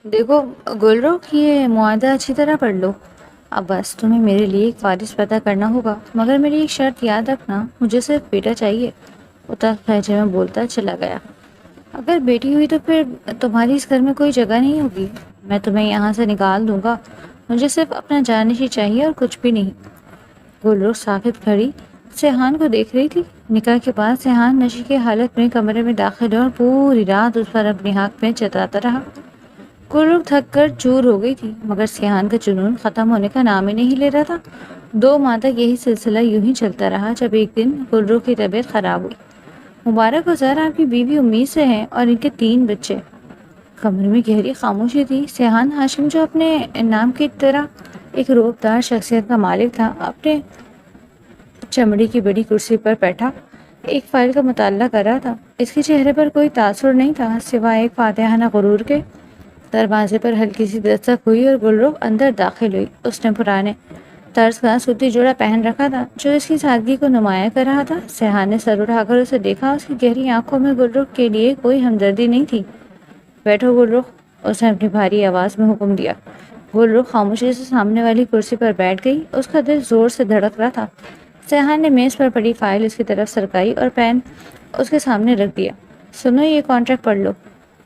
دیکھو گلرخ، یہ معاہدہ اچھی طرح پڑھ لو۔ اب بس تمہیں میرے لیے ایک وارث پیدا کرنا ہوگا، مگر میری ایک شرط یاد رکھنا، مجھے صرف بیٹا چاہیے۔ وہ تلخ لہجے میں بولتا چلا گیا۔ اگر بیٹی ہوئی تو پھر تمہاری اس گھر میں کوئی جگہ نہیں ہوگی، میں تمہیں یہاں سے نکال دوں گا۔ مجھے صرف اپنا جانشین چاہیے اور کچھ بھی نہیں۔ گلرخ ساکت کھڑی سیحان کو دیکھ رہی تھی۔ نکاح کے بعد سیحان نشے کی حالت میں کمرے میں داخل ہوا اور پوری رات اس پر اپنی حق میں جتاتا رہا۔ گلرخ تھک کر چور ہو گئی تھی، مگر سیحان کا جنون ختم ہونے کا نام ہی نہیں لے رہا تھا۔ 2 ماہ تک یہی سلسلہ یوں ہی چلتا رہا، جب ایک دن گلرخ کی طبیعت خراب ہوئی۔ مبارک ہو سر، آپ کی بیوی امید سے ہیں اور ان کے 3 بچے۔ کمرے میں گہری خاموشی تھی۔ سیحان ہاشم، جو اپنے نام کی طرح ایک روبدار شخصیت کا مالک تھا، اپنے چمڑی کی بڑی کرسی پر بیٹھا ایک فائل کا مطالعہ کر رہا تھا۔ اس کے چہرے پر کوئی تاثر نہیں تھا سوائے ایک فاتحانہ غرور کے۔ دروازے پر ہلکی سی دستک ہوئی اور گلرخ اندر داخل ہوئی۔ اس نے پرانے طرز کا سوتی جوڑا پہن رکھا تھا جو اس کی سادگی کو نمایاں کر رہا تھا۔ سیحان نے سر اٹھا کر اسے دیکھا۔ اس کی گہری آنکھوں میں گلرخ کے لیے کوئی ہمدردی نہیں تھی۔ بیٹھو گلرخ، اس نے اپنی بھاری آواز میں حکم دیا۔ گلرخ خاموشی سے سامنے والی کرسی پر بیٹھ گئی۔ اس کا دل زور سے دھڑک رہا تھا۔ سیحان نے میز پر پڑی فائل اس کی طرف سرکائی اور پین اس کے سامنے رکھ دیا۔ سنو، یہ کانٹریکٹ پڑھ لو،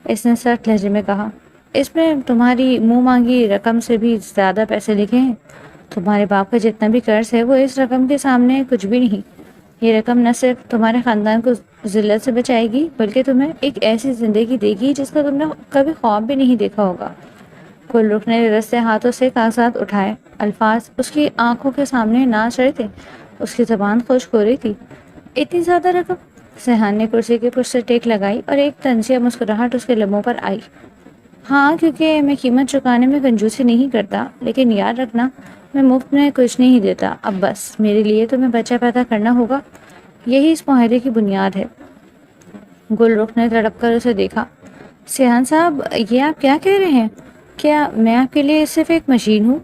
اس نے سخت لہجے میں کہا۔ اس میں تمہاری منہ مانگی رقم سے بھی زیادہ پیسے لکھے ہیں۔ تمہارے باپ کا جتنا بھی قرض ہے وہ اس رقم کے سامنے کچھ بھی نہیں۔ یہ رقم نہ صرف تمہارے خاندان کو ذلت سے بچائے گی، بلکہ تمہیں ایک ایسی زندگی دے گی جس کا تم نے کبھی خواب بھی نہیں دیکھا ہوگا۔ گلرخ نے رستے ہاتھوں سے کاغذات اٹھائے۔ الفاظ اس کی آنکھوں کے سامنے ناچ رہے تھے۔ اس کی زبان خشک ہو رہی تھی۔ اتنی زیادہ رقم؟ سیحان نے کرسی کے پشت سے ٹیک لگائی اور ایک طنزیہ مسکراہٹ اس کے لبوں پر آئی۔ ہاں، کیونکہ میں قیمت چکانے میں کنجوسی نہیں کرتا، لیکن یاد رکھنا، میں مفت میں کچھ نہیں دیتا۔ اب بس میرے لیے تمہیں بچہ پیدا کرنا ہوگا، یہی اس معاہدے کی بنیاد ہے۔ گلرخ نے تڑپ کر اسے دیکھا۔ سیحان صاحب، یہ آپ کیا کہہ رہے ہیں؟ کیا میں آپ کے لیے صرف ایک مشین ہوں؟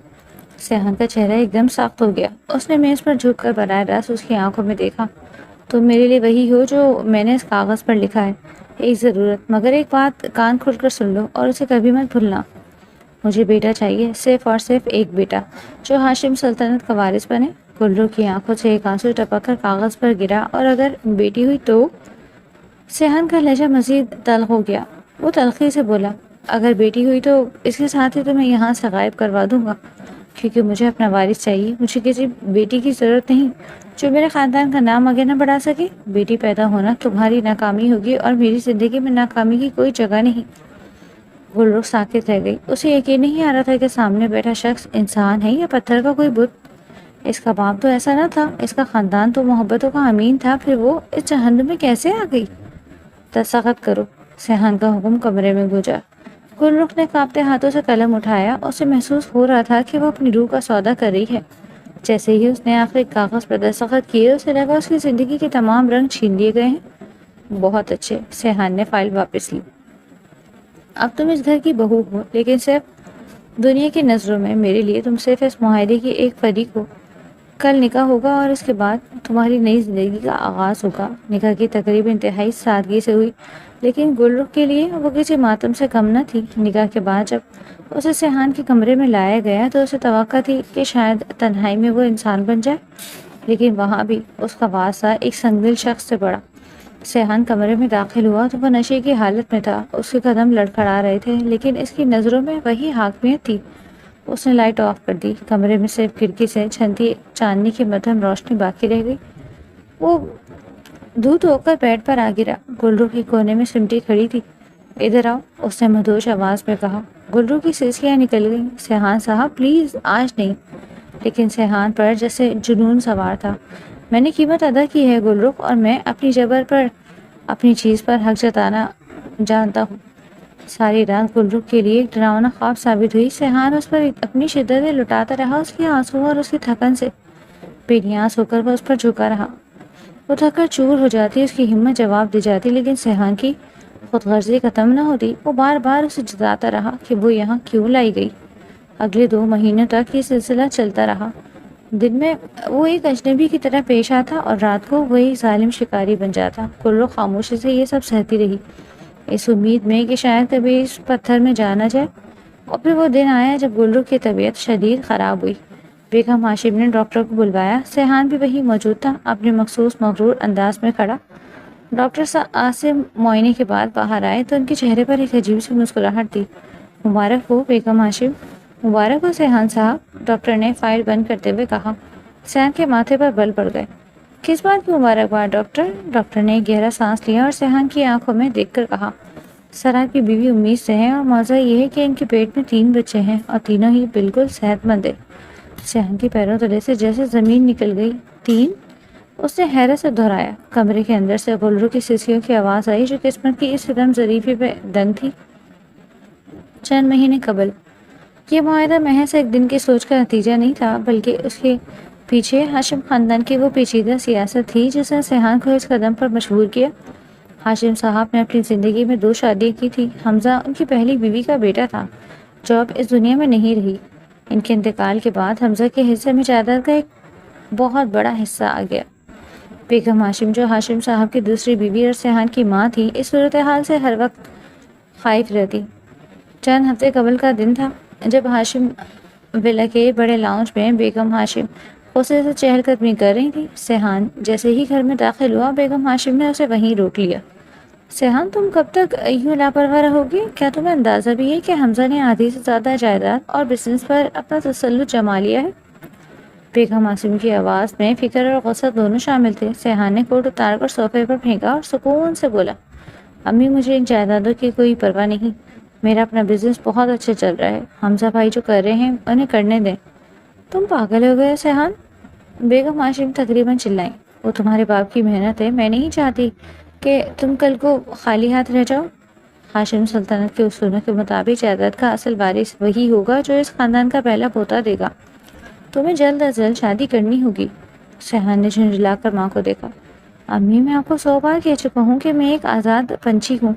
سیحان کا چہرہ ایک دم سخت ہو گیا۔ اس نے میز پر جھک کر براہ راست اس کی آنکھوں میں دیکھا۔ تم میرے لیے وہی ہو جو میں نے اس کاغذ پر لکھا ہے۔ ایک ضرورت، مگر ایک بات کان کھول کر سن لو اور اسے کبھی مت بھولنا۔ مجھے بیٹا چاہیے، صرف اور صرف ایک بیٹا، جو ہاشم سلطنت کا وارث بنے۔ گلرخ کی آنکھوں سے ایک آنسو ٹپک کر کاغذ پر گرا۔ اور اگر بیٹی ہوئی تو؟ سیحان کا لہجہ مزید تلخ ہو گیا۔ وہ تلخی سے بولا، اگر بیٹی ہوئی تو اس کے ساتھ ہی تمہیں یہاں سے غائب کروا دوں گا، کیونکہ مجھے اپنا وارث چاہیے۔ مجھے کسی بیٹی کی ضرورت نہیں جو میرے خاندان کا نام آگے نہ بڑھا سکے۔ بیٹی پیدا ہونا تمہاری ناکامی ہوگی اور میری زندگی میں ناکامی کی کوئی جگہ نہیں۔ گلرخ ساکت رہ گئی۔ اسے یقین نہیں آ رہا تھا کہ سامنے بیٹھا شخص انسان ہے یا پتھر کا کوئی بت۔ اس کا باپ تو ایسا نہ تھا، اس کا خاندان تو محبتوں کا امین تھا، پھر وہ اس جہنم میں کیسے آ گئی؟ دستخط کرو، سیحان کا حکم کمرے میں گونجا۔ گلرخ نے کانپتے ہاتھوں سے قلم اٹھایا۔ اسے محسوس ہو رہا تھا کہ وہ اپنی روح کا سودا کر رہی ہے۔ جیسے ہی اس نے آخری کاغذ پر دستخط کیے، اسے لگا اس کی زندگی کے تمام رنگ چھین لیے گئے ہیں۔ بہت اچھے، سیحان نے فائل واپس لی۔ اب تم اس گھر کی بہو ہو، لیکن صرف دنیا کی نظروں میں میرے لیے تم صرف اس معاہدے کی ایک فریق ہو۔ کل نکاح ہوگا اور اس کے بعد تمہاری نئی زندگی کا آغاز ہوگا۔ نکاح کی تقریب انتہائی سادگی سے ہوئی، لیکن گلرخ کے لیے وہ کسی ماتم سے کم نہ تھی۔ نکاح کے بعد جب اسے سیحان کے کمرے میں لایا گیا تو اسے توقع تھی کہ شاید تنہائی میں وہ انسان بن جائے، لیکن وہاں بھی اس کا واسطہ ایک سنگدل شخص سے پڑا۔ سیحان کمرے میں داخل ہوا تو وہ نشے کی حالت میں تھا۔ اس کے قدم لڑکھڑا رہے تھے، لیکن اس کی نظروں میں وہی حاکمیت تھی۔ اس نے لائٹ آف کر دی۔ کمرے میں صرف کھڑکی سے چھنتی چاندنی کی مدھم روشنی باقی رہ گئی۔ وہ دھوت ہو کر بیڈ پر آ گرا۔ گلرخ کے کونے میں سمٹی کھڑی تھی۔ ادھر آؤ، اس نے مدھوش آواز میں کہا۔ گلرخ کی سنسیاں نکل گئیں۔ سیحان صاحب پلیز، آج نہیں۔ لیکن سیحان پر جیسے جنون سوار تھا۔ میں نے قیمت ادا کی ہے گلرخ، اور میں اپنی جبر پر اپنی چیز پر حق جتانا جانتا ہوں۔ ساری رات گلرخ کے لیے ایک ڈراؤنا خواب ثابت ہوئی۔ سیحان اس پر اپنی شدتیں لٹاتا رہا، اس کے آنسو اور اس کی تھکن سے بے نیاز ہو کر وہ اس پر جھکا رہا۔ وہ تھک کر چور ہو جاتی، اس کی ہمت جواب دی جاتی، لیکن سیحان کی خود غرضی ختم نہ ہوتی۔ وہ بار بار اسے جتاتا رہا کہ وہ یہاں کیوں لائی گئی۔ اگلے 2 مہینوں تک یہ سلسلہ چلتا رہا۔ دن میں وہ ایک اجنبی کی طرح پیش آتا اور رات کو وہی ظالم شکاری بن جاتا۔ گلرخ خاموشی سے یہ سب سہتی رہی، اس امید میں کہ شاید کبھی اس پتھر میں جانا جائے۔ اور پھر وہ دن آیا جب گلرو کی طبیعت شدید خراب ہوئی۔ بیگم ہاشم نے ڈاکٹر کو بلوایا۔ سیحان بھی وہی موجود تھا، اپنے مخصوص مغرور انداز میں کھڑا۔ ڈاکٹر آصف معائنے کے بعد باہر آئے تو ان کے چہرے پر ایک عجیب سی مسکراہٹ تھی۔ مبارک ہو بیگم ہاشم۔ مبارک ہو سیحان صاحب، ڈاکٹر نے فائل بند کرتے ہوئے کہا۔ سیحان کے ماتھے پر بل پڑ گئے۔ کس بات کی مبارکباد ڈاکٹر؟ ڈاکٹر نے گہرا سانس لیا اور سیحان کی آنکھوں میں دیکھ کر کہا، سر آپ کی بیوی امید سے ہے اور موضوع یہ ہے کہ ان کے پیٹ میں 3 بچے ہیں اور تینوں ہی بالکل صحت مند ہیں۔ سیحان کے پیروں تلے سے جیسے زمین نکل گئی۔ 3؟ اس نے حیرت سے دہرایا۔ کمرے کے اندر سے گلرو کی سسیوں کی آواز آئی جو قسمت کی اس ستم ظریفی پہ دنگ تھی۔ چند مہینے قبل یہ معاہدہ محض ایک دن کی سوچ کا نتیجہ نہیں تھا، بلکہ اس کے پیچھے ہاشم خاندان کی وہ پیچیدہ سیاست تھی جس نے سیحان کو اس قدم پر مجبور کیا۔ ہاشم صاحب نے اپنی زندگی میں 2 شادیاں کی تھی۔ حمزہ ان کی پہلی بیوی کا بیٹا تھا جو اب اس دنیا میں نہیں رہی۔ ان کے انتقال کے بعد حمزہ کے حصے میں جائیداد کا ایک بہت بڑا حصہ آ گیا۔ بیگم ہاشم جو ہاشم صاحب کی دوسری بیوی اور سیحان کی ماں تھی، اس صورتحال سے ہر وقت خائف رہتی۔ چند ہفتے قبل کا دن تھا جب ہاشم ولا کے بڑے لاؤنج میں بیگم ہاشم غصے سے چہل قدمی کر رہی تھی۔ سیحان جیسے ہی گھر میں داخل ہوا، بیگم ہاشم نے اسے وہیں روک لیا۔ سیحان تم کب تک یوں لاپرواہ رہو گی؟ کیا تمہیں اندازہ بھی ہے کہ حمزہ نے آدھی سے زیادہ جائیداد اور بزنس پر اپنا تسلط جما لیا ہے؟ بیگم ہاشم کی آواز میں فکر اور غصہ دونوں شامل تھے۔ سیحان نے کوٹ اتار کر صوفے پر پھینکا اور سکون سے بولا، امی مجھے ان جائیدادوں کی کوئی پرواہ نہیں، میرا اپنا بزنس بہت اچھا چل رہا ہے، حمزہ بھائی جو کر رہے ہیں انہیں کرنے دیں۔ تم پاگل ہو گئے سیحان؟ بیگم ہاشم تقریباً چلائیں، وہ تمہارے باپ کی محنت ہے، میں نہیں چاہتی کہ تم کل کو خالی ہاتھ رہ جاؤ۔ ہاشم سلطنت کے اصولوں کے مطابق جائیداد کا اصل وارث وہی ہوگا جو اس خاندان کا پہلا پوتا دے گا۔ تمہیں جلد از جلد شادی کرنی ہوگی۔ سیحان نے جھنجھلا کر ماں کو دیکھا۔ امی میں آپ کو 100 بار کہہ چکا ہوں کہ میں ایک آزاد پنچھی ہوں،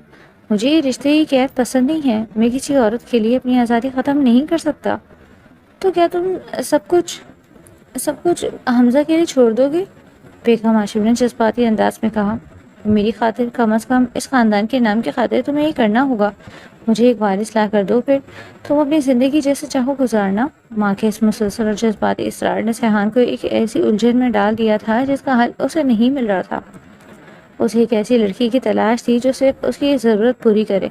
مجھے یہ رشتے کی قید پسند نہیں ہے، میں کسی عورت کے لیے اپنی آزادی ختم نہیں کر سکتا۔ تو کیا تم سب کچھ حمزہ کے لیے چھوڑ دو گے؟ بیگم ہاشم نے جذباتی انداز میں کہا، میری خاطر، کم از کم اس خاندان کے نام کی خاطر تمہیں یہ کرنا ہوگا، مجھے ایک وارث لا کر دو، پھر تم اپنی زندگی جیسے چاہو گزارنا۔ ماں کے اس مسلسل اور جذباتی اصرار نے سیحان کو ایک ایسی الجھن میں ڈال دیا تھا جس کا حل اسے نہیں مل رہا تھا۔ اسے ایک ایسی لڑکی کی تلاش تھی جو صرف اس کی ضرورت پوری کرے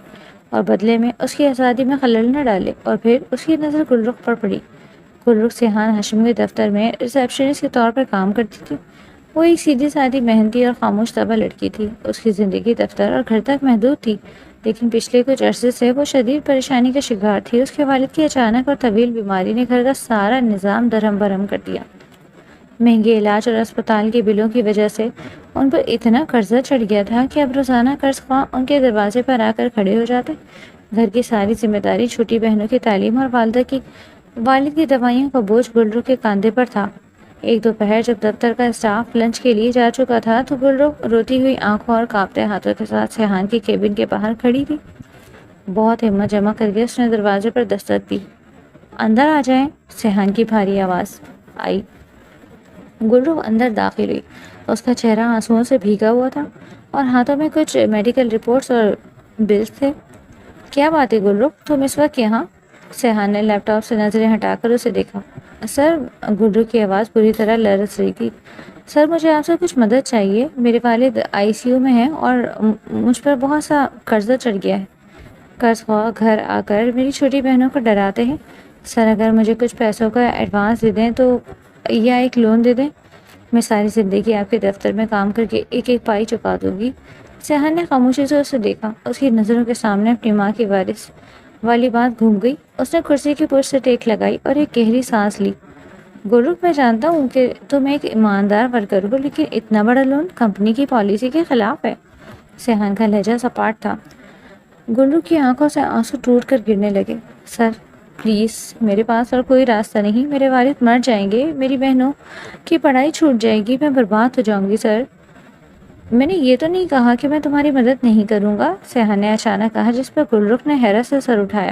اور بدلے میں اس کی آزادی میں خلل نہ ڈالے۔ اور پھر اس کی نظر گلرخ پر پڑی۔ گلرخ سیحان ہاشم کے دفتر میں ریسیپشنسٹ کے طور پر کام کرتی تھی۔ وہ ایک سیدھی سادی، محنتی اور خاموش طبع لڑکی تھی۔ اس کی زندگی دفتر اور گھر تک محدود تھی، لیکن پچھلے کچھ عرصے سے وہ شدید پریشانی کا شکار تھی۔ اس کے والد کی اچانک اور طویل بیماری نے گھر کا سارا نظام درہم برہم کر دیا۔ مہنگے علاج اور اسپتال کے بلوں کی وجہ سے ان پر اتنا قرضہ چڑھ گیا تھا کہ اب روزانہ قرض خواہ ان کے دروازے پر آ کر کھڑے ہو جاتے۔ گھر کی ساری ذمہ داری، چھوٹی بہنوں کی تعلیم اور والد کی دوائیوں کا بوجھ گلرخ کے کاندھے پر تھا۔ ایک دوپہر جب دفتر کا اسٹاف لنچ کے لیے جا چکا تھا تو گلرخ روتی ہوئی آنکھوں اور کانپتے ہاتھوں کے ساتھ سیحان کی کیبن کے باہر کھڑی تھی۔ بہت ہمت جمع کر کے اس نے دروازے پر دستک دی۔ اندر آ جائیں، سیحان کی بھاری آواز آئی۔ گلرخ اندر داخل ہوئی۔ اس کا چہرہ آنسوؤں سے بھیگا ہوا تھا اور ہاتھوں میں کچھ میڈیکل رپورٹس اور بلز تھے۔ کیا بات ہے گلرخ، تم اس وقت یہاں؟ سیحان نے لیپ ٹاپ سے نظریں ہٹا کر اسے دیکھا۔ سر، گلرخ کی آواز پوری طرح لرز رہی تھی، سر مجھے آپ سے کچھ مدد چاہیے، میرے والد ICU میں ہیں اور مجھ پر بہت سا قرضہ چڑھ گیا ہے۔ قرض خواہ گھر آ کر میری چھوٹی بہنوں کو ڈراتے ہیں۔ سر اگر مجھے کچھ پیسوں کا ایڈوانس دے دیں تو، یا ایک لون دے دیں، میں ساری زندگی آپ کے دفتر میں کام کر کے ایک ایک پائی چکا دوں گی۔ سیحان نے خاموشی سے اسے دیکھا۔ اس کی نظروں کے سامنے اپنی ماں کی وارث والی بات گھوم گئی۔ اس نے کرسی کی پشت سے ٹیک لگائی اور ایک گہری سانس لی۔ گلرخ، میں جانتا ہوں کہ تم ایک ایماندار ورکر ہو، لیکن اتنا بڑا لون کمپنی کی پالیسی کے خلاف ہے۔ سیحان کا لہجہ سپاٹ تھا۔ گلرخ کی آنکھوں سے آنسو ٹوٹ کر گرنے لگے۔ سر پلیز، میرے پاس اور کوئی راستہ نہیں، میرے والد مر جائیں گے، میری بہنوں کی پڑھائی چھوٹ جائے گی، میں برباد ہو جاؤں گی۔ سر، میں نے یہ تو نہیں کہا کہ میں تمہاری مدد نہیں کروں گا، سیحان نے اچانک کہا، جس پر گلرخ نے حیرت سے سر اٹھایا۔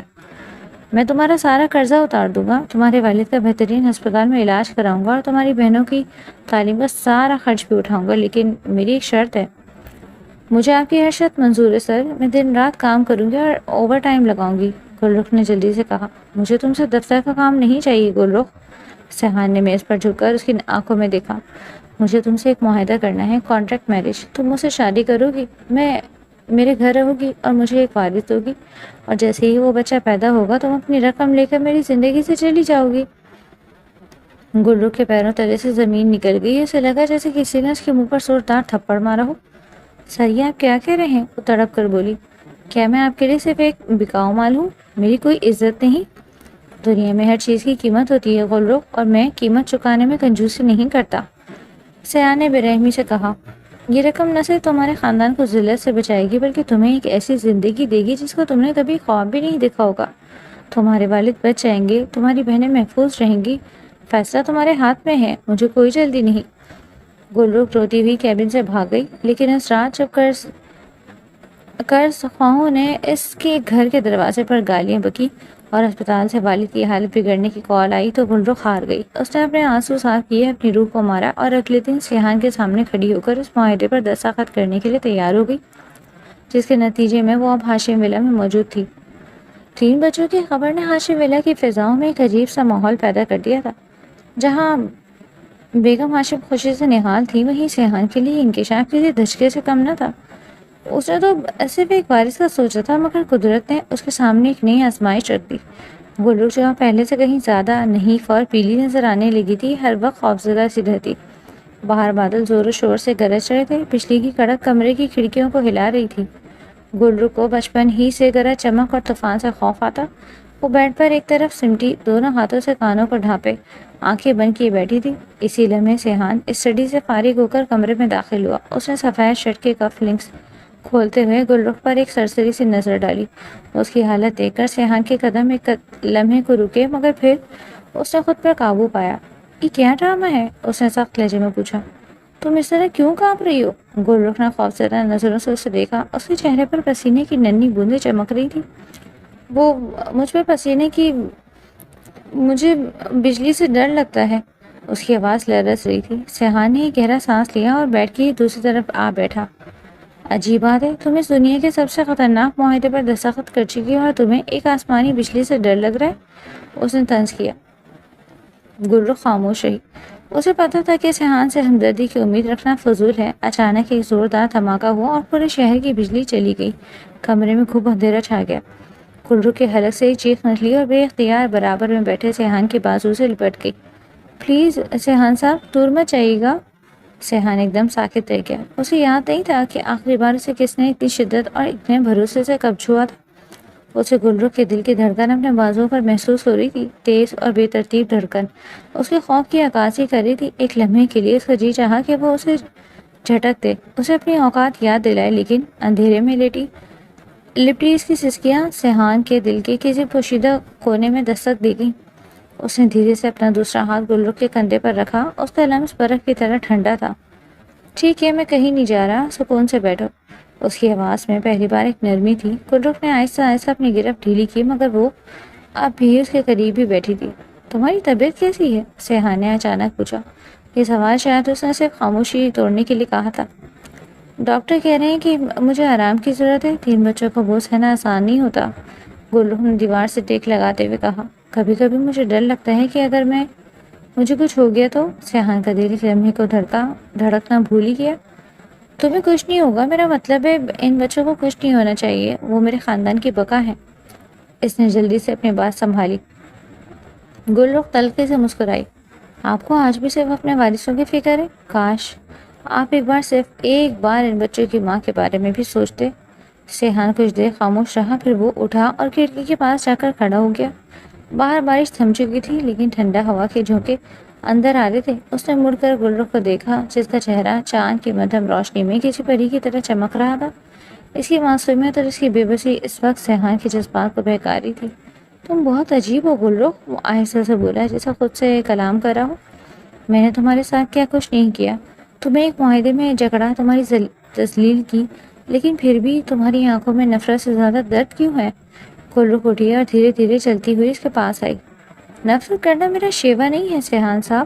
میں تمہارا سارا قرضہ اتار دوں گا، تمہارے والد کا بہترین ہسپتال میں علاج کراؤں گا اور تمہاری بہنوں کی تعلیم کا سارا خرچ بھی اٹھاؤں گا، لیکن میری ایک شرط ہے۔ مجھے آپ کی ہر شرط منظور ہے سر، میں دن رات کام کروں گی اور اوور ٹائم لگاؤں گی۔ گل رخ نے جلدی سے کہا۔ مجھے تم سے دفتر کا کام نہیں چاہیے گل رخ۔ سیحان نے میز پر جھک کر اس کی آنکھوں میں دیکھا۔ مجھے تم سے ایک معاہدہ کرنا ہے، کانٹریکٹ میرج۔ تم مجھ سے شادی کرو گی، میں میرے گھر رہو گی اور مجھے ایک وارث ہوگی، اور جیسے ہی وہ بچہ پیدا ہوگا تم اپنی رقم لے کر میری زندگی سے چلی جاؤ گی۔ گل رخ کے پیروں تلے سے زمین نکل گئی۔ اسے لگا جیسے کسی نے اس کے منہ پر زوردار تھپڑ مارا ہو۔ سر یہ آپ کیا کہہ رہے ہیں؟ وہ تڑپ کر بولی۔ کیا میں آپ کے لیے صرف ایک بکاؤ مال ہوں؟ میری کوئی عزت نہیں؟ دنیا میں ہر چیز کی قیمت ہوتی ہے گل رخ، اور میں قیمت چکانے میں کنجوسی نہیں کرتا۔ سیاح نے بے رحمی سے کہا۔ یہ رقم نہ صرف تمہارے خاندان کو ذلت سے بچائے گی بلکہ تمہیں ایک ایسی زندگی دے گی جس کو تم نے کبھی خواب بھی نہیں دیکھا ہوگا۔ تمہارے والد بچ جائیں گے، تمہاری بہنیں محفوظ رہیں گی، فیصلہ تمہارے ہاتھ میں ہے، مجھے کوئی جلدی نہیں۔ گل رخ روتی ہوئی کیبن سے بھاگ گئی، لیکن اس رات جب قرض خواہوں نے اس کے گھر کے دروازے پر گالیاں بکی اور اسپتال سے والد کی حالت بگڑنے کی کال آئی تو گل رخ ہار گئی۔ اس نے اپنے آنسو صاف کیے، اپنی روح کو مارا اور اگلے دن سیحان کے سامنے کھڑی ہو کر اس معاہدے پر دستخط کرنے کے لیے تیار ہو گئی جس کے نتیجے میں وہ اب ہاشم ولا میں موجود تھی۔ 3 بچوں کی خبر نے ہاشم ولا کی فضاؤں میں ایک عجیب سا ماحول پیدا کر دیا تھا۔ جہاں بیگم ہاشم خوشی سے نہال تھی، وہیں سیحان کے لیے انکشاف کسی دھچکے سے کم نہ تھا۔ اس نے تو صرف ایک وارث کا سوچا تھا، مگر قدرت نے اس کے سامنے ایک نئی آزمائش رکھ دی۔ گل رخ جہاں پہلے سے کہیں زیادہ نحیف اور پیلی نظر آنے لگی تھی، ہر وقت خوفزدہ سی رہتی۔ باہر بادل زور و شور سے گرج رہے تھے، بجلی کی کڑک کمرے کی کھڑکیوں کو ہلا رہی تھی۔ گل رخ کو بچپن ہی سے گرج چمک اور طوفان سے خوف آتا۔ وہ بیڈ پر ایک طرف سمٹی، دونوں ہاتھوں سے کانوں کو ڈھانپے آنکھیں بند کیے بیٹھی تھی۔ اسی لمحے سیحان اسٹڈی سے فارغ ہو کر کمرے میں داخل ہوا۔ اس نے سفید شرٹ کے کف لنکس کھولتے ہوئے گل رخ پر ایک سرسری سی نظر ڈالی۔ اس کی حالت دیکھ کر سیحان کے قدم ایک لمحے کو رکے، مگر پھر اس نے خود پر قابو پایا۔ یہ کیا ڈرامہ ہے؟ اس نے سخت لہجے میں پوچھا۔ تم اس طرح کیوں کانپ رہی ہو؟ گل رخ نے خوفزدہ نظروں سے اسے دیکھا۔ اس کے چہرے پر پسینے کی ننھی بوندیں چمک رہی تھی۔ وہ مجھ پہ پسینے کی مجھے بجلی سے ڈر لگتا ہے۔ اس کی آواز لرز رہی تھی۔ سیحان نے ایک گہرا سانس لیا اور بیٹھ کے دوسری طرف آ بیٹھا۔ عجیب بات ہے، تم اس دنیا کے سب سے خطرناک معاہدے پر دستخط کر چکی ہو اور تمہیں ایک آسمانی بجلی سے ڈر لگ رہا ہے؟ اس نے طنز کیا۔ گل رخ خاموش رہی۔ اسے پتا تھا کہ سیحان سے ہمدردی کی امید رکھنا فضول ہے۔ اچانک ایک زوردار دھماکہ ہوا اور پورے شہر کی بجلی چلی گئی۔ کمرے میں خوب اندھیرا چھا گیا۔ گل رخ کے حلق سے ایک چیخ نکلی اور بے اختیار برابر میں بیٹھے سیحان کے بازو سے لپٹ گئی۔ پلیز سیحان صاحب، دور مت جائیے گا۔ سیحان ایک دم ساکت رہ گیا۔ اسے یاد نہیں تھا کہ آخری بار اسے کس نے اتنی شدت اور اتنے بھروسے سے کب چھوا تھا۔ اسے گل رخ کے دل کی دھڑکن اپنے بازوؤں پر محسوس ہو رہی تھی، تیز اور بے ترتیب دھڑکن۔ اس کے خوف کی عکاسی کر رہی تھی۔ ایک لمحے کے لیے اس کا جی چاہا کہ وہ اسے جھٹک دے، اسے اپنی اوقات یاد دلائے، لیکن اندھیرے میں لپٹی اس کی سسکیاں سیحان کے دل کے کسی پوشیدہ کونے میں دستک دے گئیں۔ اس نے دھیرے سے اپنا دوسرا ہاتھ گل رخ کے کندھے پر رکھا۔ اس کا لمس برف کی طرح ٹھنڈا تھا۔ ٹھیک ہے، میں کہیں نہیں جا رہا، سکون سے بیٹھو۔ اس کی آواز میں پہلی بار ایک نرمی تھی۔ گل رخ نے آہستہ آہستہ اپنی گرفت ڈھیلی کی، مگر وہ اب بھی اس کے قریب ہی بیٹھی تھی۔ تمہاری طبیعت کیسی ہے؟ سیحان نے اچانک پوچھا۔ یہ سوال شاید اس نے صرف خاموشی توڑنے کے لیے کہا تھا۔ ڈاکٹر کہہ رہے ہیں کہ مجھے آرام کی ضرورت ہے، 3 بچوں کو بوجھ سہنا آسان نہیں ہوتا۔ گل رخ نے دیوار سے ٹیک لگاتے ہوئے کہا۔ کبھی کبھی مجھے ڈر لگتا ہے کہ اگر مجھے کچھ ہو گیا تو۔ سیحان کا دل ایک لمحے کو دھڑکنا بھول ہی گیا۔ تمہیں کچھ نہیں ہوگا، میرا مطلب ہے ان بچوں کو کچھ نہیں ہونا چاہیے، وہ میرے خاندان کی بقا ہے۔ اس نے جلدی سے اپنی بات سنبھالی۔ گل رخ تلخی سے مسکرائی۔ آپ کو آج بھی صرف اپنے وارثوں کی فکر ہے؟ کاش آپ صرف ایک بار ان بچوں کی ماں کے بارے میں بھی سوچتے۔ سیحان کچھ دیر خاموش رہا، پھر وہ اٹھا اور کھڑکی کے پاس جا کر کھڑا ہو گیا۔ باہر بارش تھم چکی تھی، لیکن ٹھنڈا ہوا کے جھونکے اندر آ رہے تھے۔ اس نے مڑ کر گل رخ کو دیکھا، جس کا چہرہ چاند کی مدھم روشنی میں کسی پری کی طرح چمک رہا تھا۔ اس کی معصومیت اور اس کی بے بسی اس وقت سیحان کے جذبات کو بہکا رہی تھی۔ تم بہت عجیب ہو گل رخ، وہ آہستہ سے بولا جیسا خود سے کلام کر رہا ہو۔ میں نے تمہارے ساتھ کیا کچھ نہیں کیا، تمہیں ایک معاہدے میں جکڑا، تمہاری تذلیل کی، لیکن پھر بھی تمہاری آنکھوں میں نفرت سے زیادہ درد کیوں ہے؟ گل رخ اٹھی اور دھیرے دھیرے چلتی ہوئی اس کے پاس آئی۔ نفرت کرنا میرا شیوا نہیں ہے سیحان صاحب،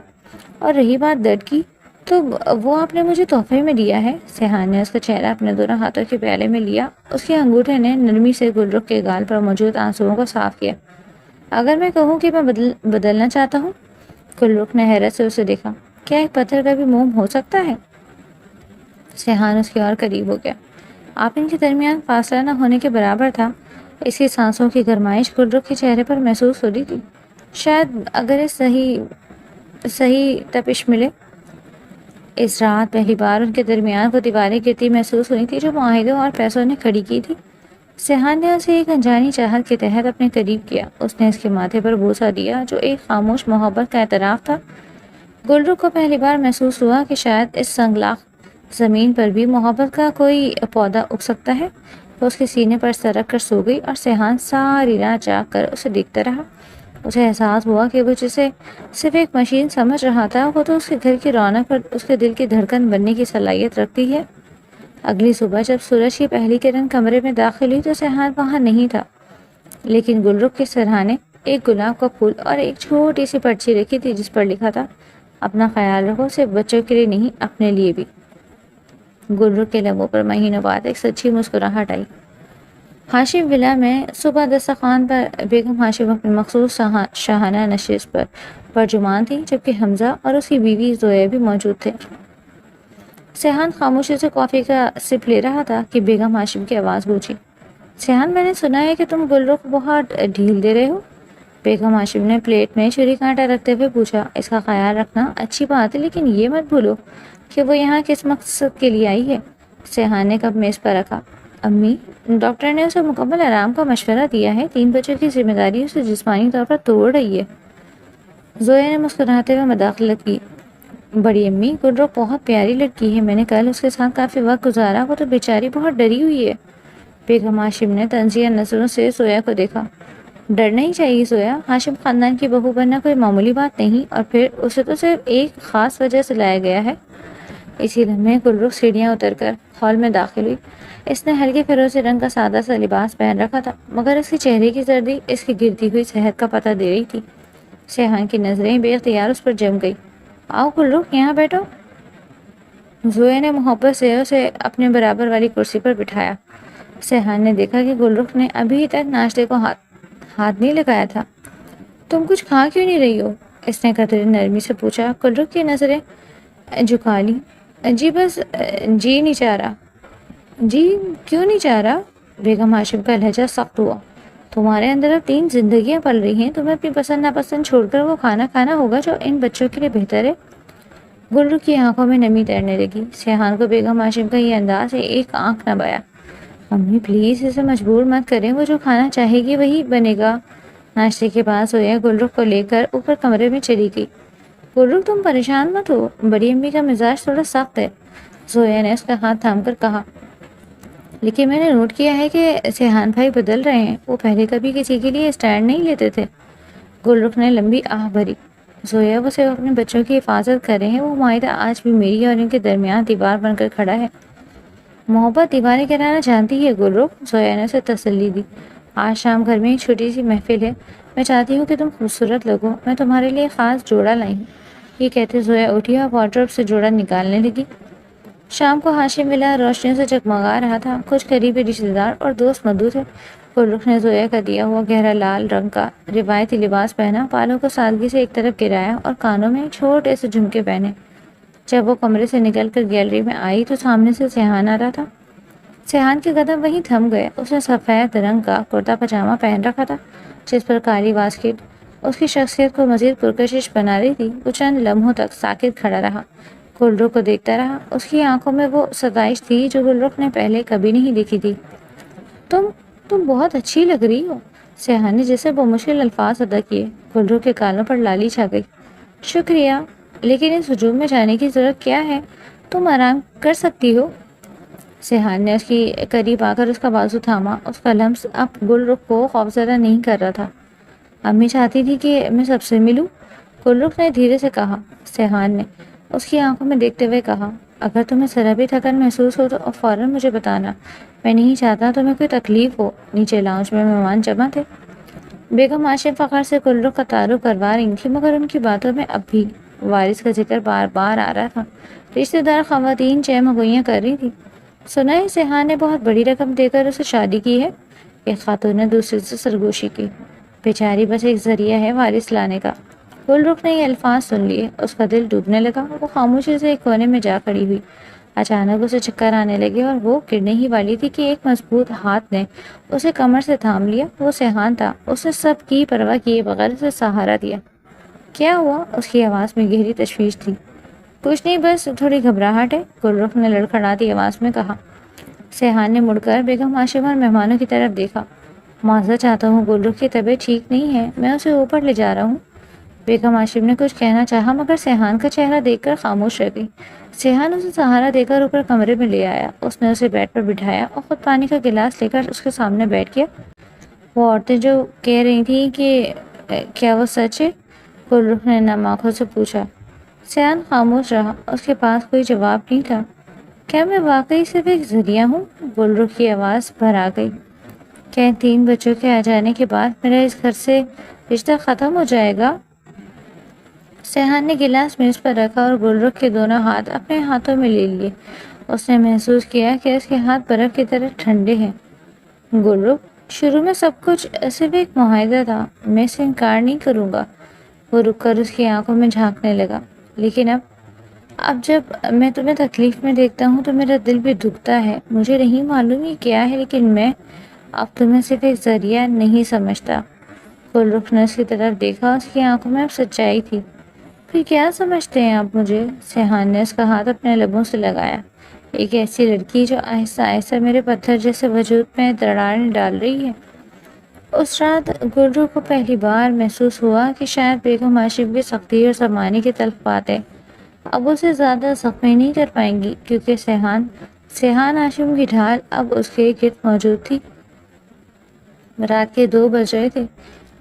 اور رہی بات درد کی، تو وہ آپ نے مجھے تحفے میں دیا ہے؟ سیحان نے اس کا چہرہ اپنے دونوں ہاتھوں کے پیالے میں لیا. اس کے انگوٹھے نے نرمی سے گل رخ کے گال پر موجود آنسوؤں کو صاف کیا. اگر میں کہوں کہ میں بدلنا چاہتا ہوں؟ گل رخ نے حیرت سے اسے دیکھا. کیا ایک پتھر کا بھی موم ہو سکتا ہے؟ سیحان اس کے اور قریب ہو گیا. آپ ان کے درمیان فاصلہ نہ ہونے کے برابر تھا. اس کی سانسوں کی گرمائش گل رخ کے چہرے پر محسوس ہو رہی تھی. شاید اگر اس صحیح تپش ملے. اس رات پہلی بار ان کے درمیان وہ دیواریں گرتی محسوس ہوئی تھی جو معاہدوں اور پیسوں نے کھڑی کی تھی. سیحان نے اسے ایک انجانی چاہت کے تحت اپنے قریب کیا. اس نے اس کے ماتھے پر بوسہ دیا جو ایک خاموش محبت کا اعتراف تھا. گل رخ کو پہلی بار محسوس ہوا کہ شاید اس سنگلاخ زمین پر بھی محبت کا کوئی پودا اگ سکتا ہے. وہ اس کے سینے پر سرک کر سو گئی اور سیحان ساری رات جاگ کر اسے دیکھتا رہا. اسے احساس ہوا کہ وہ جسے صرف ایک مشین سمجھ رہا تھا وہ تو اس کے گھر کی رونق اور اس کے دل کی دھڑکن بننے کی صلاحیت رکھتی ہے. اگلی صبح جب سورج کی پہلی کرن کمرے میں داخل ہوئی تو سیحان وہاں نہیں تھا، لیکن گل رخ کے سرہانے ایک گلاب کا پھول اور ایک چھوٹی سی پرچی رکھی تھی جس پر لکھا تھا، اپنا خیال رکھو، صرف بچوں کے لیے نہیں اپنے لیے بھی. گل رخ کے لبوں پر مہینوں بعد ایک سچی مسکراہٹ آئی. ہاشم ولا میں صبح دسترخوان پر بیگم ہاشم اپنی مخصوص شاہانہ نشست پر پرجمان تھی، جبکہ حمزہ اور اس کی بیوی زویا بھی موجود تھے. سیحان خاموشی سے کافی کا سپ لے رہا تھا کہ بیگم ہاشم کی آواز گونجی. سیحان، میں نے سنا ہے کہ تم گل رخ بہت ڈھیل دے رہے ہو. بیگم ہاشم نے پلیٹ میں چھری کانٹا رکھتے ہوئے پوچھا. اس کا خیال رکھنا اچھی بات ہے، لیکن یہ مت بھولو کہ وہ یہاں کس مقصد کے لیے آئی ہے. سیحان نے کپ میز پر رکھا. امی، ڈاکٹر نے اسے مکمل آرام کا مشورہ دیا ہے. 3 بچوں کی ذمہ داری اسے جسمانی طور پر توڑ رہی ہے. زویا نے مسکراتے ہوئے مداخلت کی. بڑی امی، گل رخ بہت پیاری لڑکی ہے. میں نے کل اس کے ساتھ کافی وقت گزارا. وہ تو بیچاری بہت ڈری ہوئی ہے. بیگم ہاشم نے تنزیہ نظروں سے زویا کو دیکھا. ڈرنا ہی چاہیے زویا. ہاشم خاندان کی بہو بننا کوئی معمولی بات نہیں، اور پھر اسے تو صرف ایک خاص وجہ سے لایا گیا ہے. اسی لمحے گل رخ سیڑھیاں اتر کر ہال میں داخل ہوئی. اس نے ہلکے فیروزی رنگ کا سادہ سا لباس پہن رکھا تھا، مگر اس کے چہرے کی زردی اس کی گرتی ہوئی صحت کا پتہ دے رہی تھی. سیحان کی نظریں بے اختیار اس پر جم گئی. آؤ گل رخ، یہاں بیٹھو. زویا نے محبت سے اسے اپنے برابر والی کرسی پر بٹھایا. سیحان نے دیکھا کہ گل رخ نے ابھی تک ناشتے کو ہاتھ نہیں لگایا تھا. تم کچھ کھا کیوں نہیں رہی ہو؟ اس نے قدرے نرمی سے پوچھا. گل رخ کی نظریں جھکا لی. جی بس جی نہیں چاہ رہا. جی کیوں نہیں چاہ رہا؟ بیگم ہاشم کا لہجہ سخت ہوا. تمہارے اندر اب 3 زندگیاں پل رہی ہیں. تمہیں اپنی پسند ناپسند چھوڑ کر وہ کھانا کھانا ہوگا جو ان بچوں کے لیے بہتر ہے. گل رخ کی آنکھوں میں نمی تیرنے لگی. سیحان کو بیگم ہاشم کا یہ انداز ایک آنکھ نہ بایا. امی پلیز اسے مجبور مت کریں. وہ جو کھانا چاہے گی وہی بنے گا. ناشتے کے بعد زویا گل رخ کو لے کر اوپر کمرے میں چلی گئی. گل رخ تم پریشان مت ہو. بڑی امی کا مزاج تھوڑا سخت ہے. زویا نے اس کا ہاتھ تھام کر کہا. لیکن میں نے نوٹ کیا ہے کہ سیحان بھائی بدل رہے ہیں. وہ پہلے کبھی کسی کے لیے اسٹینڈ نہیں لیتے تھے. گل رخ نے لمبی آہ بھری. زویا، وہ صرف اپنے بچوں کی حفاظت کر رہے ہیں. وہ معاہدہ آج بھی میری اور ان کے درمیان دیوار بن کر کھڑا ہے. محبت دیواریں گرانا جانتی ہے گل رخ. زویا نے اسے تسلی دی. آج شام گھر میں ایک چھوٹی سی محفل ہے. میں چاہتی ہوں کہ تم خوبصورت لگو. میں تمہارے لیے خاص جوڑا لائی ہوں. یہ کہتے زویا اٹھی اور وارڈروب سے جوڑا نکالنے لگی. شام کو ہاشم ولا روشنیوں سے جگمگا رہا تھا. کچھ قریبی رشتے دار اور دوست موجود تھے. گل رخ نے زویا کا دیا ہوا گہرا لال رنگ کا روایتی لباس پہنا، بالوں کو سادگی سے ایک طرف گرایا اور کانوں میں چھوٹے سے جھمکے پہنے. جب وہ کمرے سے نکل کر گیلری میں آئی تو سامنے سے سیحان آ رہا تھا. سیحان کے قدم وہیں تھم گئے. اس نے سفید رنگ کا کرتا پاجامہ پہن رکھا تھا جس پر کالی واسکٹ اس کی شخصیت کو مزید پرکشش بنا رہی تھی. وہ چند لمحوں تک ساکت کھڑا رہا، گل رخ کو دیکھتا رہا. اس کی آنکھوں میں وہ ستائش تھی جو گل رخ نے پہلے کبھی نہیں دیکھی تھی. تم بہت اچھی لگ رہی ہو. سیحان نے جیسے بمشکل الفاظ ادا کیے. گل رخ کے گالوں پر لالی چھا گئی. شکریہ، لیکن اس ہجوم میں جانے کی ضرورت کیا ہے؟ تم آرام کر سکتی ہو. سیحان نے اس کی قریب آ کر اس کا بازو تھاما. اس کا لمس اب گل رخ کو خوفزدہ نہیں کر رہا تھا. امی چاہتی تھی کہ میں سب سے ملوں، گل رخ نے دھیرے سے کہا. سیحان نے اس کی آنکھوں میں دیکھتے ہوئے کہا. اگر تمہیں ذرا بھی تھکن محسوس ہو تو فوراً مجھے بتانا. میں نہیں چاہتا تمہیں کوئی تکلیف ہو. نیچے لاؤنج میں مہمان جمع تھے. بیگم ہاشم فخر سے گل رخ کا تعارف کروا رہی تھی، مگر ان کی باتوں میں اب بھی وارث کا ذکر بار بار آ رہا تھا۔ رشتہ دار خواتین چہ مگوئیاں کر رہی تھی۔ سنا ہے سیحان نے بہت بڑی رقم دے کر اسے شادی کی ہے؟ ایک خاتون نے دوسرے سے سرگوشی کی۔ بیچاری بس ایک ذریعہ ہے وارث لانے کا۔ گل رخ نے یہ الفاظ سن لیے، اس کا دل ڈوبنے لگا۔ وہ خاموشی سے ایک کونے میں جا کھڑی ہوئی۔ اچانک اسے چکر آنے لگے اور وہ گرنے ہی والی تھی کہ ایک مضبوط ہاتھ نے اسے کمر سے تھام لیا۔ وہ سیحان تھا۔ اس نے سب کی پرواہ کیے بغیر اسے سہارا دیا۔ کیا ہوا؟ اس کی آواز میں گہری تشویش تھی۔ کچھ نہیں، بس تھوڑی گھبراہٹ ہے، گل رخ نے لڑکھڑاتی آواز میں کہا۔ سیحان نے مڑ کر بیگم ہاشم اور مہمانوں کی طرف دیکھا۔ معذرت چاہتا ہوں، گل رخ کی طبیعت ٹھیک نہیں ہے، میں اسے اوپر لے جا رہا ہوں۔ بیگم ہاشم نے کچھ کہنا چاہا مگر سیحان کا چہرہ دیکھ کر خاموش رہ گئی۔ سیحان اسے سہارا دے کر اوپر کمرے میں لے آیا۔ اس نے اسے بیڈ پر بٹھایا اور خود پانی کا گلاس لے کر اس کے سامنے بیٹھ گیا۔ وہ عورتیں جو کہہ رہی تھیں کہ کیا وہ سچ ہے؟ گل رخ نے نم آنکھوں سے پوچھا۔ سیحان خاموش رہا، اس کے پاس کوئی جواب نہیں تھا۔ کیا میں واقعی صرف ایک ذریعہ ہوں؟ گل رخ کی آواز بھر آ گئی۔ کیا ان 3 بچوں کے آ جانے کے بعد میرا اس گھر سے رشتہ ختم ہو جائے گا؟ سیحان نے گلاس میز پر رکھا اور گل رخ کے دونوں ہاتھ اپنے ہاتھوں میں لے لیے۔ اس نے محسوس کیا کہ اس کے ہاتھ برف کی طرح ٹھنڈے ہیں۔ گل رخ، شروع میں سب کچھ صرف ایک معاہدہ تھا، میں اسے انکار نہیں کروں گا۔ وہ رک کر اس کی آنکھوں میں جھانکنے لگا۔ لیکن اب جب میں تمہیں تکلیف میں دیکھتا ہوں تو میرا دل بھی دکھتا ہے۔ مجھے نہیں معلوم یہ کیا ہے، لیکن میں اب تمہیں صرف ایک ذریعہ نہیں سمجھتا۔ گل رخ نے اس کی طرف دیکھا، اس کی آنکھوں میں اب سچائی تھی۔ پھر کیا سمجھتے ہیں آپ مجھے؟ سیحان نے اس کا ہاتھ اپنے لبوں سے لگایا۔ ایک ایسی لڑکی جو آہستہ آہستہ میرے پتھر جیسے وجود میں دراڑیں ڈال رہی ہے۔ اس رات گل رخ کو پہلی بار محسوس ہوا کہ شاید بیگم ہاشم کی سختی اور زمانے کی تلخ باتیں اب اسے زیادہ زخمی نہیں کر پائیں گی، کیونکہ سیحان ہاشم کی ڈھال اب اس کے گرد موجود تھی۔ رات کے 2 بج رہے تھے۔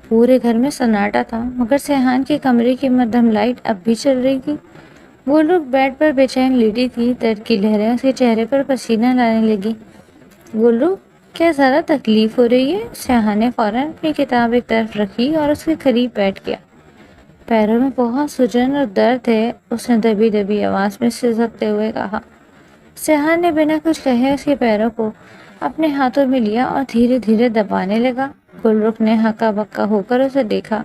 پورے گھر میں سناٹا تھا، مگر سیحان کے کمرے کی مدھم لائٹ اب بھی چل رہی تھی۔ گل رخ بیڈ پر بے چین لیٹی تھی، درد کی لہریں اس کے چہرے پر پسینہ لانے لگی۔ گل رخ، کیا زیادہ تکلیف ہو رہی ہے؟ سیحان نے فوراً اپنی کتاب ایک طرف رکھی اور اس کے قریب بیٹھ گیا۔ پیروں میں بہت سجن اور درد ہے، اس نے دبی دبی آواز میں سسکتے ہوئے کہا۔ سیحان نے بنا کچھ کہے اس کے پیروں کو اپنے ہاتھوں میں لیا اور دھیرے دھیرے دبانے لگا۔ گل رخ نے ہکا بکا ہو کر اسے دیکھا۔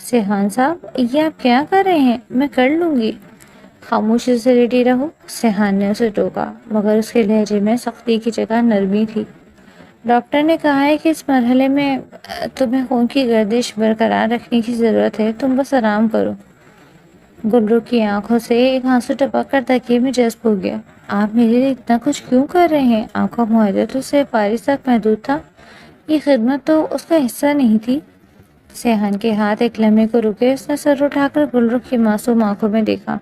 سیحان صاحب، یہ آپ کیا کر رہے ہیں؟ میں کر لوں گی۔ خاموشی سے لیٹی رہو، سیحان نے اسے ٹوکا، مگر اس کے لہجے میں سختی کی جگہ نرمی تھی۔ ڈاکٹر نے کہا ہے کہ اس مرحلے میں تمہیں خون کی گردش برقرار رکھنے کی ضرورت ہے، تم بس آرام کرو۔ گل رخ کی آنکھوں سے ایک آنسو ٹپک کر تکیے میں جذب ہو گیا۔ آپ میرے لیے اتنا کچھ کیوں کر رہے ہیں؟ آپ کا معاہدہ تو صرف وارث تک محدود تھا، یہ خدمت تو اس کا حصہ نہیں تھی۔ سیحان کے ہاتھ ایک لمحے کو رکے، اس نے سر اٹھا کر گل رخ کی معصوم آنکھوں میں دیکھا۔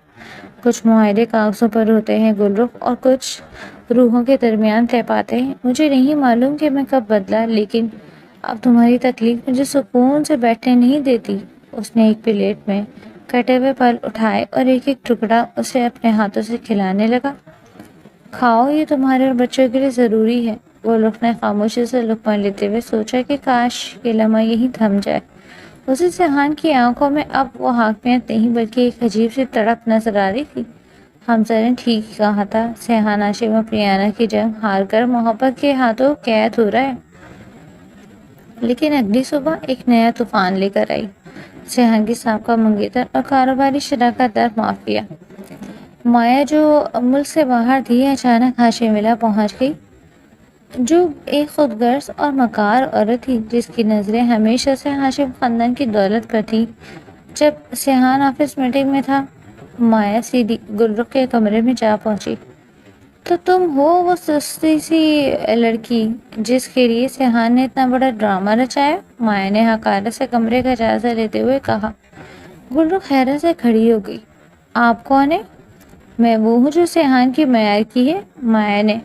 کچھ معاہدے کاغذوں پر ہوتے ہیں گل رخ، اور کچھ روحوں کے درمیان طے پاتے ہیں۔ مجھے نہیں معلوم کہ میں کب بدلا، لیکن اب تمہاری تکلیف مجھے سکون سے بیٹھنے نہیں دیتی۔ اس نے ایک پلیٹ میں کٹے ہوئے پھل اٹھائے اور ایک ایک ٹکڑا اسے اپنے ہاتھوں سے کھلانے لگا۔ کھاؤ، یہ تمہارے اور بچوں کے لیے ضروری ہے۔ گل رخ نے خاموشی سے لقمہ لیتے ہوئے سوچا کہ کاش یہ لمحہ یہی تھم جائے۔ اسے سیحان کی آنکھوں میں اب وہ حاکمیت نہیں بلکہ ایک عجیب سی تڑپ نظر آ رہی تھی۔ حمزہ نے ٹھیک کہا تھا، سیحان ہاشم اپنی آنا کی جنگ ہار کر محبت کے ہاتھوں قید ہو رہا ہے۔ لیکن اگلی صبح ایک نیا طوفان لے کر آئی۔ سیحان کی سابقہ منگیتر اور کاروباری شراکت دار معافیہ مایا، جو ملک سے باہر تھی، اچانک ہاشم ولا پہنچ گئی، جو ایک خود غرض اور مکار عورت تھی جس کی نظریں ہمیشہ سے ہاشم خاندان کی دولت پر تھی۔ جب سیحان آفس میٹنگ میں تھا، مایا سیدھی گل رخ کے کمرے میں جا پہنچی۔ تو تم ہو وہ سستی سی لڑکی جس کے لیے سیحان نے اتنا بڑا ڈرامہ رچایا؟ مایا نے حقارت سے کمرے کا جائزہ لیتے ہوئے کہا۔ گل رخ حیرت سے کھڑی ہو گئی۔ آپ کون ہیں؟ میں وہ ہوں جو سیحان کی معیار کی ہے، مایا نے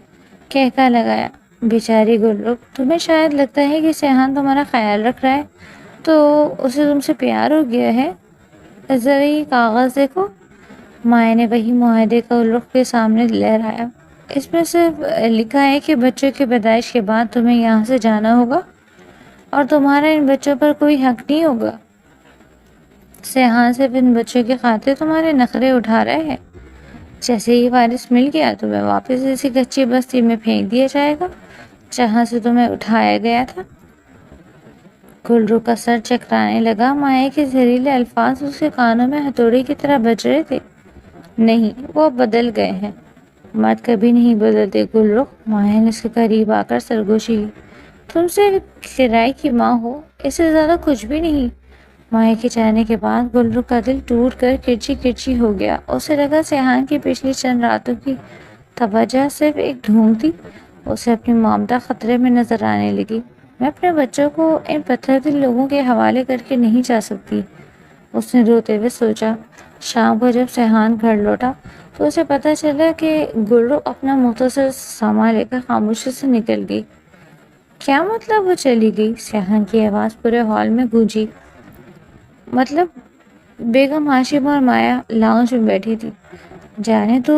کہکا لگایا۔ بیچاری گل رخ، تمہیں شاید لگتا ہے کہ سیحان تمہارا خیال رکھ رہا ہے تو اسے تم سے پیار ہو گیا ہے۔ ذرا یہ کاغذ دیکھو۔ مایا نے وہی معاہدے کا گل رخ کے سامنے لہرایا۔ اس میں صرف لکھا ہے کہ بچوں کی پیدائش کے بعد تمہیں یہاں سے جانا ہوگا اور تمہارا ان بچوں پر کوئی حق نہیں ہوگا۔ سیحان صرف ان بچوں کی خاطر تمہارے نخرے اٹھا رہے ہیں؟ جیسے ہی وائرس مل گیا تو میں واپس اسی کچی بستی میں پھینک دیا جائے گا جہاں سے تمہیں اٹھایا گیا تھا۔ گلرو کا سر چکرانے لگا۔ مائع کے زہریلے الفاظ اس کے کانوں میں ہتھوڑے کی طرح بج رہے تھے۔ نہیں، وہ بدل گئے ہیں۔ مرد کبھی نہیں بدلتے گلرو۔ مائع نے اس کے قریب آ کر سرگوشی لی۔ تم صرف کرائے کی ماں ہو، اس سے زیادہ کچھ بھی نہیں۔ مائع کے جانے کے بعد گلرو کا دل ٹوٹ کر کرچی کرچی ہو گیا۔ اسے لگا سیحان کی پچھلی چند راتوں کی توجہ صرف ایک ڈھونگ تھی۔ اسے اپنی ممتا خطرے میں نظر آنے لگی۔ میں اپنے بچوں کو ان پتھر دل لوگوں کے حوالے کر کے نہیں جا سکتی، اس نے روتے ہوئے سوچا۔ شام کو جب سیحان گھر لوٹا تو اسے پتہ چلا کہ گلرو اپنا مختصر سامان لے کر خاموشی سے نکل گئی۔ کیا مطلب وہ چلی گئی؟ سیحان کی آواز پورے ہال میں گونجی۔ مطلب بیگم ہاشم اور مایا لاؤنج میں بیٹھی تھی۔ جانے تو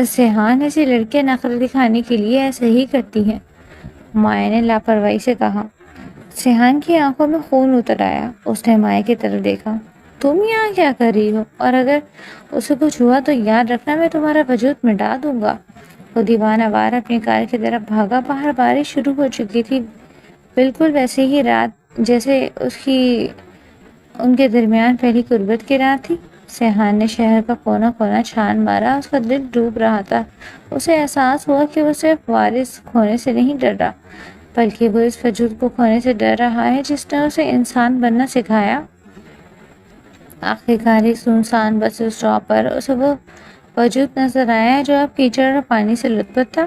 سیحان ایسی لڑکیاں نخرے دکھانے کے لیے ایسے ہی کرتی ہیں، مایا نے لاپرواہی سے کہا۔ سیحان کی آنکھوں میں خون اتر آیا۔ اس نے مایا کی طرف دیکھا۔ تم یہاں کیا کر رہی ہو؟ اور اگر اسے کچھ ہوا تو یاد رکھنا میں تمہارا وجود مٹا دوں گا۔ وہ دیوانہ وار اپنی کار کی طرف بھاگا۔ باہر بارش شروع ہو چکی تھی، بالکل ویسے ہی رات جیسے ان کے درمیان پہلی قربت کی رات تھی۔ سیحان نے شہر کا کونا کونا چھان مارا۔ اس کا دل ڈوب رہا تھا۔ اسے احساس ہوا کہ وہ صرف وارث کھونے سے نہیں ڈر رہا، بلکہ وہ اس وجود کو کھونے سے ڈر رہا ہے جس نے اسے انسان بننا سکھایا۔ آخرکار ایک سنسان بس اسٹاپ پر اسے وہ وجود نظر آیا جو اب کیچڑ اور پانی سے لطفت تھا۔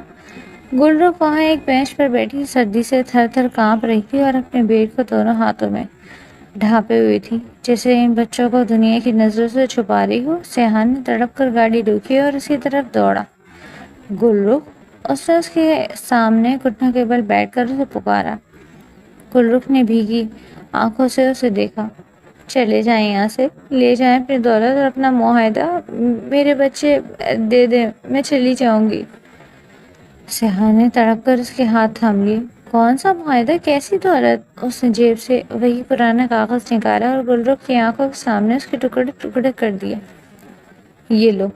گلرو وہاں ایک بینچ پر بیٹھی سردی سے تھر تھر کانپ رہی تھی اور اپنے بیٹ کو دونوں ہاتھوں میں ڈھانپے ہوئی تھی، جیسے ان بچوں کو دنیا کی نظروں سے چھپا رہی ہو۔ سیحان نے تڑپ کر گاڑی روکی اور اس کی طرف دوڑا۔ گلرو! اس نے اس کے سامنے گھٹنوں کے بل بیٹھ کر اسے پکارا۔ گلرو نے بھیگی آنکھوں سے اسے دیکھا۔ چلے جائیں یہاں سے، لے جائیں اپنی دولت اور اپنا معاہدہ، میرے بچے دے دیں، میں چلی جاؤں گی۔ سیحان نے تڑپ کر اس کے ہاتھ تھام لیے۔ کون سا معاہدہ؟ کیسی دولت؟ اس نے جیب سے وہی پرانا کاغذ نکالا اور گلرو کی آنکھوں کے سامنے اس کے ٹکڑے ٹکڑے کر دیا۔ یہ لو،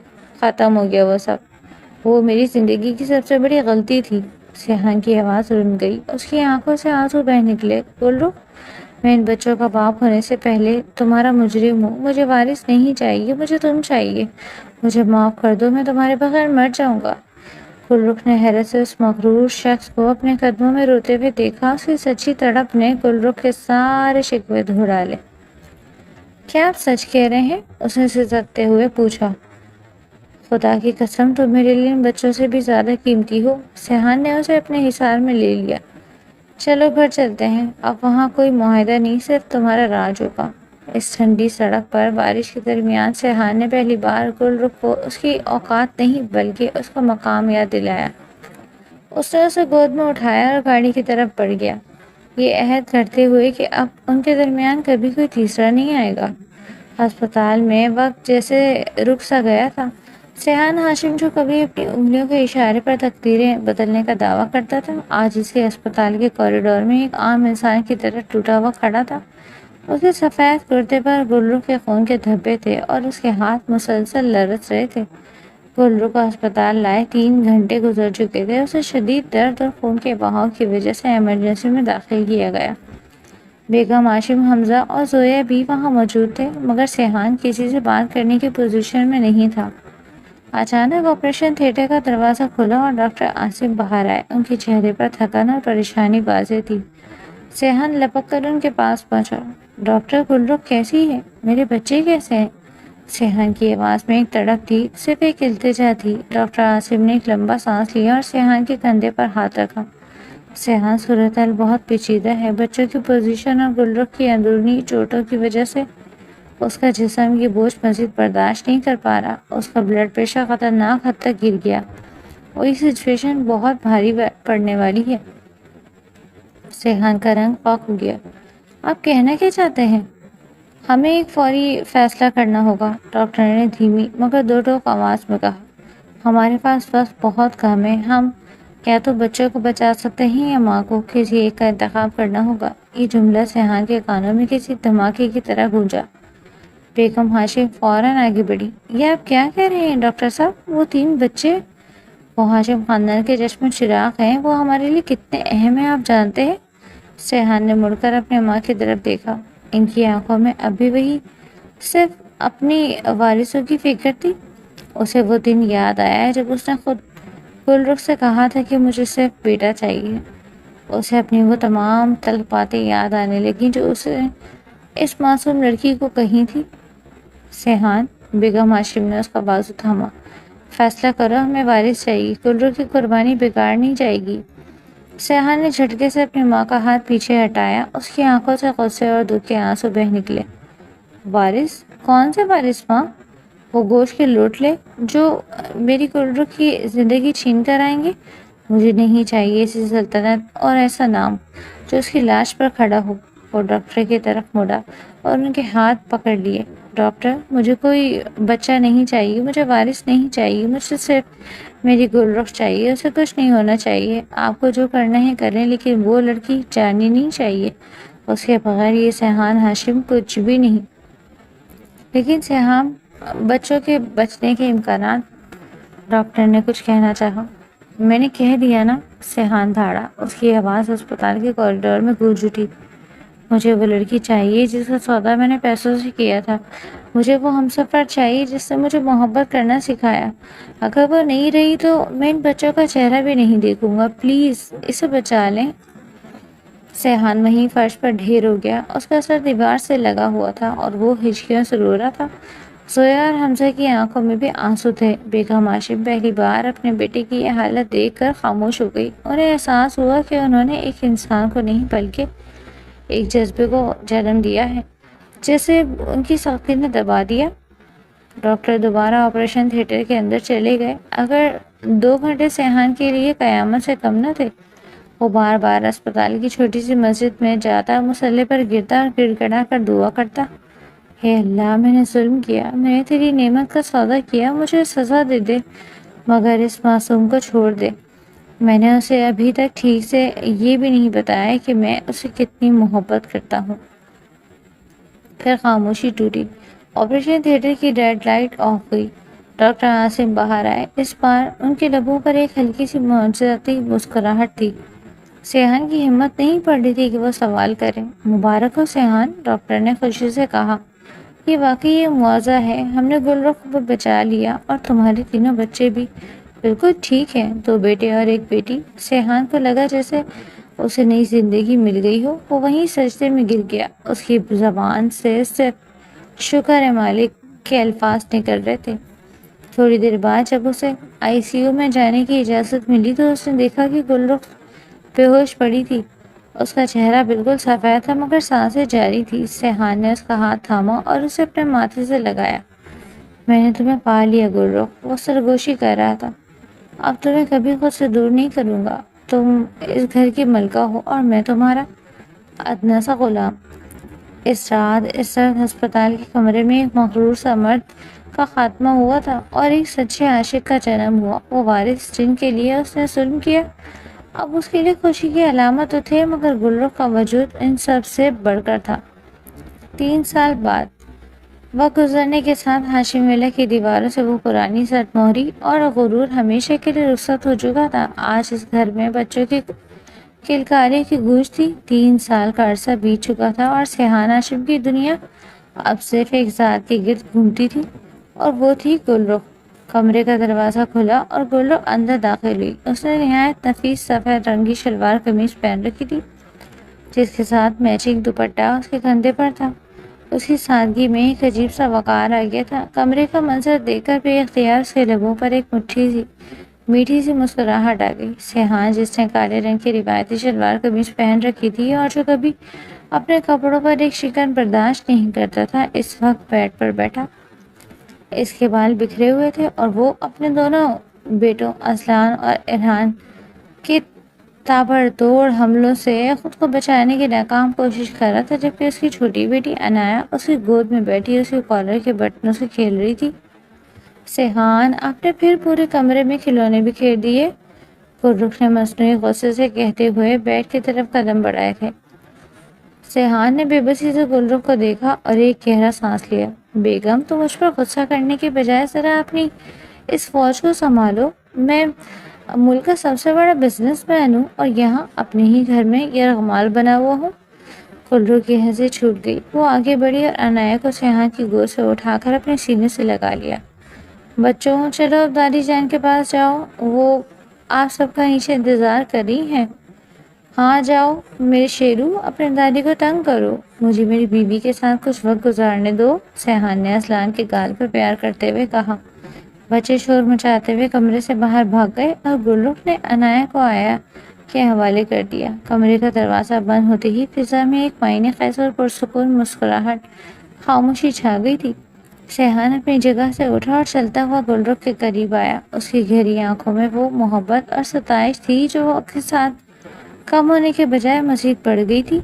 ختم ہو گیا وہ سب۔ وہ میری زندگی کی سب سے بڑی غلطی تھی۔ سیحان کی آواز رن گئی، اس کی آنکھوں سے آنسو بہہ نکلے۔ گلرو، میں ان بچوں کا باپ ہونے سے پہلے تمہارا مجرم ہوں۔ مجھے وارث نہیں چاہیے، مجھے تم چاہیے۔ مجھے معاف کر دو، میں تمہارے بغیر مر جاؤں گا۔ گلرو نے حیرت سے اس مغرور شخص کو اپنے قدموں میں روتے ہوئے دیکھا۔ اس کی سچی تڑپ نے گلرو کے سارے شکوے دھو ڈالے۔ کیا آپ سچ کہہ رہے ہیں؟ اس نے سسکتے ہوئے پوچھا۔ خدا کی قسم، تم میرے لیے ان بچوں سے بھی زیادہ قیمتی ہو۔ سیحان نے اسے اپنے حصار میں لے لیا۔ چلو گھر چلتے ہیں، اب وہاں کوئی معاہدہ نہیں، صرف تمہارا راج ہوگا۔ اس ٹھنڈی سڑک پر بارش کے درمیان سیحان نے پہلی بار گلرو کو اس کی اوقات نہیں بلکہ اس کا مقام یاد دلایا۔ اس نے اسے گود میں اٹھایا اور گاڑی کی طرف بڑھ گیا، یہ عہد کرتے ہوئے کہ اب ان کے درمیان کبھی کوئی تیسرا نہیں آئے گا۔ ہسپتال میں وقت جیسے رک سا گیا تھا۔ سیحان ہاشم جو کبھی اپنی انگلیوں کے اشارے پر تقدیریں بدلنے کا دعویٰ کرتا تھا، آج اس کے اسپتال کے کوریڈور میں ایک عام انسان کی طرح ٹوٹا ہوا کھڑا تھا۔ اس کے سفید کرتے پر گلرو کے خون کے دھبے تھے اور اس کے ہاتھ مسلسل لرز رہے تھے۔ گلرو کو ہسپتال لائے 3 گھنٹے گزر چکے تھے۔ اسے شدید درد اور خون کے بہاؤ کی وجہ سے ایمرجنسی میں داخل کیا گیا۔ بیگم ہاشم، حمزہ اور زویا بھی وہاں موجود تھے، مگر سیحان کسی سے بات کرنے کی پوزیشن میں نہیں تھا۔ اچانک آپریشن تھیٹر کا دروازہ کھلا اور ڈاکٹر عاصم باہر آئے۔ ان کے چہرے پر تھکن اور پریشانی واضح تھی۔ سیحان لپک کر ان کے پاس پہنچا۔ ڈاکٹر، گلرو کیسی ہے؟ میرے بچے کیسے ہیں؟ سیحان کی آواز میں ایک تڑپ تھی، صرف ایک التجا تھی۔ ڈاکٹر عاصم نے ایک لمبا سانس لیا اور سیحان کے کندھے پر ہاتھ رکھا۔ سیحان، صورتحال بہت پیچیدہ ہے۔ بچوں کی پوزیشن اور گلرو کی اندرونی چوٹوں کی وجہ سے اس کا جسم یہ بوجھ مزید برداشت نہیں کر پا رہا۔ اس کا بلڈ پریشر خطرناک حد تک گر گیا اور یہ سچویشن بہت بھاری پڑنے والی ہے۔ سیحان کا رنگ خاک ہو گیا۔ آپ کہنا کیا چاہتے ہیں؟ ہمیں ایک فوری فیصلہ کرنا ہوگا، ڈاکٹر نے دھیمی مگر دو ٹوک آواز میں کہا۔ ہمارے پاس وقت بہت کم ہے۔ ہم یا تو بچوں کو بچا سکتے ہیں یا ماں کو، کسی ایک کا انتخاب کرنا ہوگا۔ یہ جملہ سیحان کے کانوں میں کسی دھماکے کی طرح گونجا۔ بیگم ہاشم فوراً آگے بڑھی۔ یہ آپ کیا کہہ رہے ہیں ڈاکٹر صاحب؟ وہ 3 بچے، وہ ہاشم خاندان کے چشم چراغ ہیں، وہ ہمارے لیے کتنے اہم ہیں آپ جانتے ہیں؟ سیحان نے مڑ کر اپنے ماں کی طرف دیکھا۔ ان کی آنکھوں میں اب بھی وہی صرف اپنی وارثوں کی فکر تھی۔ اسے وہ دن یاد آیا جب اس نے خود گل رخ سے کہا تھا کہ مجھے صرف بیٹا چاہیے۔ اسے اپنی وہ تمام تلخ باتیں یاد آنے لگیں جو اسے اس معصوم لڑکی کو کہی تھی۔ سیحان، بیگم ہاشم نے اس کا بازو تھاما۔ فیصلہ کرو، ہمیں وارث چاہیے، گل رخ کی قربانی بیکار نہیں جائے گی۔ سیحان نے جھٹکے سے اپنی ماں کا ہاتھ پیچھے ہٹایا۔ اس کی آنکھوں سے غصے اور دکھ کے آنسو بہہ نکلے۔ وارث؟ کون سے وارث ماں؟ وہ گوشت کے لوٹ لے جو میری گل رخ کی زندگی چھین کر آئیں گے؟ مجھے نہیں چاہیے ایسی سلطنت اور ایسا نام جو اس کی لاش پر کھڑا ہو۔ وہ ڈاکٹر کی طرف مڑا اور ان کے ہاتھ پکڑ لیے۔ ڈاکٹر، مجھے کوئی بچہ نہیں چاہیے، مجھے وارث نہیں چاہیے، مجھے صرف میری گل رخ چاہیے، اسے کچھ نہیں ہونا چاہیے۔ آپ کو جو کرنا ہے کریں، لیکن وہ لڑکی جانی نہیں چاہیے۔ اس کے بغیر یہ سیحان ہاشم کچھ بھی نہیں۔ لیکن سیحان، بچوں کے بچنے کے امکانات۔ ڈاکٹر نے کچھ کہنا چاہا۔ میں نے کہہ دیا نا، سیحان دھاڑا۔ اس کی آواز اسپتال کے کوریڈور میں گونج اٹھی۔ مجھے وہ لڑکی چاہیے جس کا سودا میں نے پیسوں سے کیا تھا۔ مجھے وہ ہمسفر چاہیے جس نے مجھے محبت کرنا سکھایا۔ اگر وہ نہیں رہی تو میں ان بچوں کا چہرہ بھی نہیں دیکھوں گا۔ پلیز اسے بچا لیں۔ سیحان وہیں فرش پر ڈھیر ہو گیا۔ اس کا سر دیوار سے لگا ہوا تھا اور وہ ہچکیوں سے رو رہا تھا۔ زویا اور حمزہ کی آنکھوں میں بھی آنسو تھے۔ بیگم ہاشم پہلی بار اپنے بیٹے کی یہ حالت دیکھ کر خاموش ہو گئی۔ انہیں احساس ہوا کہ انہوں نے ایک انسان کو نہیں بلکہ ایک جذبے کو جنم دیا ہے جسے ان کی سختی نے دبا دیا۔ ڈاکٹر دوبارہ آپریشن تھیٹر کے اندر چلے گئے۔ اگر 2 گھنٹے سیحان کے لیے قیامت سے کم نہ تھے۔ وہ بار بار اسپتال کی چھوٹی سی مسجد میں جاتا، مصلی پر گرتا اور گڑ گڑا کر دعا کرتا۔ اے اللہ، میں نے ظلم کیا، میں نے تیری نعمت کا سودا کیا، مجھے سزا دے دے مگر اس معصوم کو چھوڑ دے۔ میں نے اسے ابھی تک ٹھیک سے یہ بھی نہیں بتایا کہ میں اسے کتنی محبت کرتا ہوں۔ پھر خاموشی ٹوٹی۔ آپریشن تھیٹر کی ریڈ لائٹ آف ہوئی۔ ڈاکٹر عاصم باہر آئے۔ اس بار ان کے لبوں پر ایک ہلکی سی معجزاتی مسکراہٹ تھی۔ سیحان کی ہمت نہیں پڑ رہی تھی کہ وہ سوال کرے۔ مبارک ہو سیحان، ڈاکٹر نے خوشی سے کہا۔ یہ واقعی ایک معجزہ ہے، ہم نے گل رخ کو بچا لیا اور تمہارے 3 بچے بھی بالکل ٹھیک ہیں، 2 بیٹے اور 1 بیٹی۔ سیحان کو لگا جیسے اسے نئی زندگی مل گئی ہو۔ وہ وہیں سجدے میں گر گیا۔ اس کی زبان سے صرف شکر ہے مالک کے الفاظ نکل رہے تھے۔ تھوڑی دیر بعد جب اسے ICU میں جانے کی اجازت ملی تو اس نے دیکھا کہ گل رخ بے ہوش پڑی تھی۔ اس کا چہرہ بالکل سفید تھا مگر سانسیں جاری تھی۔ سیحان نے اس کا ہاتھ تھاما اور اسے اپنے ماتھے سے لگایا۔ میں نے تمہیں پا لیا گل رخ، وہ سرگوشی کر رہا تھا۔ اب تمہیں کبھی خود سے دور نہیں کروں گا۔ تم اس گھر کی ملکہ ہو اور میں تمہارا ادنیٰ سا غلام۔ اس رات اس سرد ہسپتال کے کمرے میں ایک مغرور سا مرد کا خاتمہ ہوا تھا اور ایک سچے عاشق کا جنم ہوا۔ وہ وارث جن کے لیے اس نے ظلم کیا اب اس کے لیے خوشی کی علامت تو تھے، مگر گل رخ کا وجود ان سب سے بڑھ کر تھا۔ 3 سال بعد وقت گزرنے کے ساتھ ہاشم ویلا کی دیواروں سے وہ پرانی سرد مہری اور غرور ہمیشہ کے لیے رخصت ہو چکا تھا۔ آج اس گھر میں بچوں کی کلکاری کی گونج تھی۔ 3 سال کا عرصہ بیت چکا تھا اور سیحان ہاشم کی دنیا اب صرف ایک ذات کے گرد گھومتی تھی اور وہ تھی گل رخ۔ کمرے کا دروازہ کھلا اور گل رخ اندر داخل ہوئی۔ اس نے نہایت نفیس سفید رنگ کی شلوار قمیض پہن رکھی تھی جس کے ساتھ میچنگ دوپٹہ اس کے کندھے پر تھا۔ اس کی سادگی میں ایک عجیب سا وقار آ گیا تھا۔ کمرے کا منظر دیکھ کر بے اختیار اس کے لبوں پر ایک میٹھی سی مسکراہٹ آ گئی۔ سیحان، جس نے کالے رنگ کی روایتی شلوار قمیض پہن رکھی تھی اور جو کبھی اپنے کپڑوں پر ایک شکن برداشت نہیں کرتا تھا، اس وقت بیڈ پر بیٹھا۔ اس کے بال بکھرے ہوئے تھے اور وہ اپنے دونوں بیٹوں اصلان اور ارحان کے تابڑ توڑ حملوں سے خود کو بچانے کی ناکام کوشش کر رہا تھا، جبکہ اس کی چھوٹی بیٹی عنایا اس کی گود میں بیٹھی اس کے کالر کے بٹنوں سے کھیل رہی تھی۔ سیحان، آپ نے پھر پورے کمرے میں کھلونے بکھیر دیے، گل رخ نے مصنوعی غصے سے کہتے ہوئے بیڈ کی طرف قدم بڑھائے تھے۔ سیحان نے بے بسی سے گلرخ کو دیکھا اور ایک گہرا سانس لیا۔ بیگم، تو مجھ پر غصہ کرنے کے بجائے ذرا اپنی اس فوج کو سنبھالو۔ میں ملک کا سب سے بڑا بزنس مین ہوں اور یہاں اپنے ہی گھر میں یرغمال بنا ہوا ہوں۔ گلرخ کی ہنسی چھوٹ گئی۔ وہ آگے بڑھی اور عنایہ کو سیحان کی گود سے اٹھا کر اپنے سینے سے لگا لیا۔ بچوں، چلو اب دادی جان کے پاس جاؤ، وہ آپ سب کا نیچے انتظار کر رہی ہیں۔ ہاں جاؤ میرے شیرو، اپنے دادی کو تنگ کرو، مجھے میری بیوی کے ساتھ کچھ وقت گزارنے دو، سیحان نے اصلان کے گال پر پیار کرتے ہوئے کہا۔ بچے شور مچاتے ہوئے کمرے سے باہر بھاگ گئے اور گلرخ نے عنایہ کو آیا کے حوالے کر دیا۔ کمرے کا دروازہ بند ہوتے ہی فضا میں ایک معنی خیز اور پرسکون مسکراہٹ، خاموشی چھا گئی تھی۔ سیحان اپنی جگہ سے اٹھا اور چلتا ہوا گلرخ کے قریب آیا۔ اس کی گہری آنکھوں میں وہ محبت اور ستائش تھی جو وقت کے ساتھ کم ہونے کے بجائے مزید بڑھ گئی تھی۔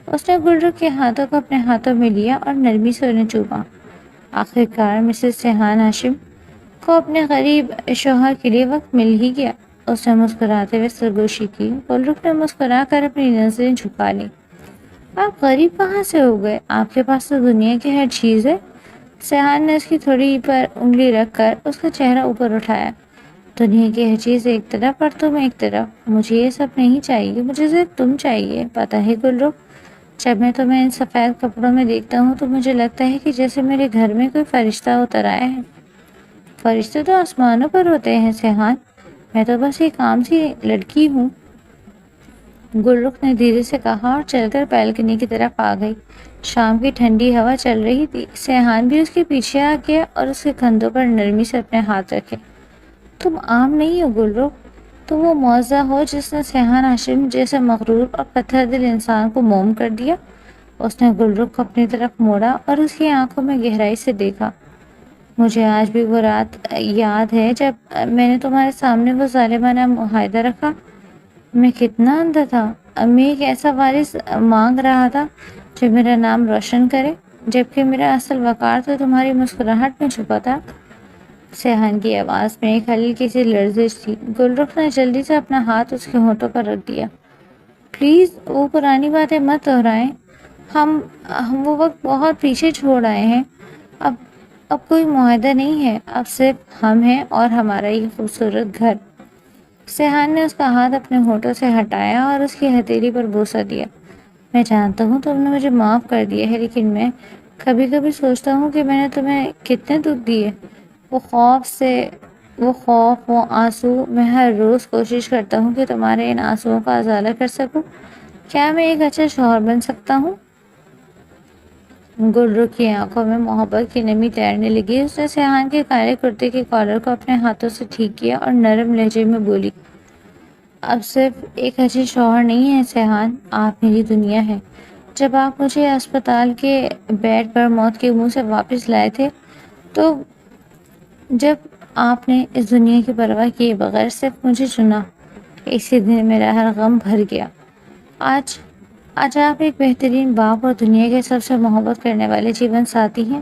اس نے گلرخ کے ہاتھوں کو اپنے ہاتھوں میں لیا اور نرمی سے انہیں چوما۔ آخرکار مسز سیحان ہاشم کو اپنے غریب شوہر کے لیے وقت مل ہی گیا۔ اس نے مسکراتے ہوئے سرگوشی کی۔ گلرخ نے مسکرا کر اپنی نظریں جھکا لیں۔ آپ غریب کہاں سے ہو گئے؟ آپ کے پاس تو دنیا کی ہر چیز ہے۔ سیحان نے اس کی تھوڑی پر انگلی رکھ کر اس کا چہرہ اوپر اٹھایا۔ دنیا کی ہر چیز ایک طرف اور تم ایک طرف۔ مجھے یہ سب نہیں چاہیے، مجھے صرف تم چاہیے۔ پتہ ہے گلرخ، جب میں تمہیں ان سفید کپڑوں میں دیکھتا ہوں تو مجھے لگتا ہے کہ جیسے میرے گھر میں کوئی فرشتہ اتر آیا ہے۔ فرشتے تو آسمانوں پر ہوتے ہیں سیحان، میں تو بس ایک عام سی لڑکی ہوں، گلرخ نے دھیرے سے کہا اور چل کر بیلکنی کی طرف آ گئی۔ شام کی ٹھنڈی ہوا چل رہی تھی۔ سیحان بھی اس کے پیچھے آ گیا اور اس کے کندھوں پر نرمی سے اپنے ہاتھ رکھے۔ تم عام نہیں ہو گلرخ، تم وہ معجزہ ہو جس نے سیحان ہاشم جیسے مغرور اور پتھر دل انسان کو موم کر دیا۔ اس نے گلرخ کو اپنی طرف موڑا اور اس کی آنکھوں میں گہرائی سے دیکھا۔ مجھے آج بھی وہ رات یاد ہے جب میں نے تمہارے سامنے وہ ظالمانہ معاہدہ رکھا۔ میں کتنا اندھا تھا۔ میں ایک ایسا وارث مانگ رہا تھا جو میرا نام روشن کرے، جبکہ میرا اصل وقار تو تمہاری مسکراہٹ میں چھپا تھا۔ سیحان کی آواز میں ایک ہلکی سی لرزش تھی۔ گلرخ نے جلدی سے اپنا ہاتھ اس کے ہونٹوں پر رکھ دیا۔ پلیز وہ پرانی باتیں مت دہرائیں، ہم وہ وقت بہت پیچھے چھوڑ آئے ہیں۔ اب کوئی معاہدہ نہیں ہے، اب صرف ہم ہیں اور ہمارا یہ خوبصورت گھر۔ سیحان نے اس کا ہاتھ اپنے ہونٹوں سے ہٹایا اور اس کی ہتھیلی پر بوسہ دیا۔ میں جانتا ہوں تم نے مجھے معاف کر دیا ہے، لیکن میں کبھی کبھی سوچتا ہوں کہ میں نے تمہیں کتنے دکھ دیے۔ وہ خوف، وہ آنسو، میں ہر روز کوشش کرتا ہوں کہ تمہارے ان آنسوؤں کا ازالہ کر سکوں۔ کیا میں ایک اچھا شوہر بن سکتا ہوں؟ گلرخ کی آنکھوں میں محبت کی نمی تیرنے لگی۔ اس نے سیحان کے کالے کرتے کے کالر کو اپنے ہاتھوں سے ٹھیک کیا اور نرم لہجے میں بولی، اب صرف ایک اچھے شوہر نہیں ہے سیحان، آپ میری دنیا ہے۔ جب آپ مجھے اسپتال کے بیڈ پر موت کے منہ سے واپس لائے تھے، تو جب آپ نے اس دنیا کی پرواہ کیے بغیر صرف مجھے چنا، اسی دن میرا ہر غم بھر گیا۔ آج آپ ایک بہترین باپ اور دنیا کے سب سے محبت کرنے والے جیون ساتھی ہیں۔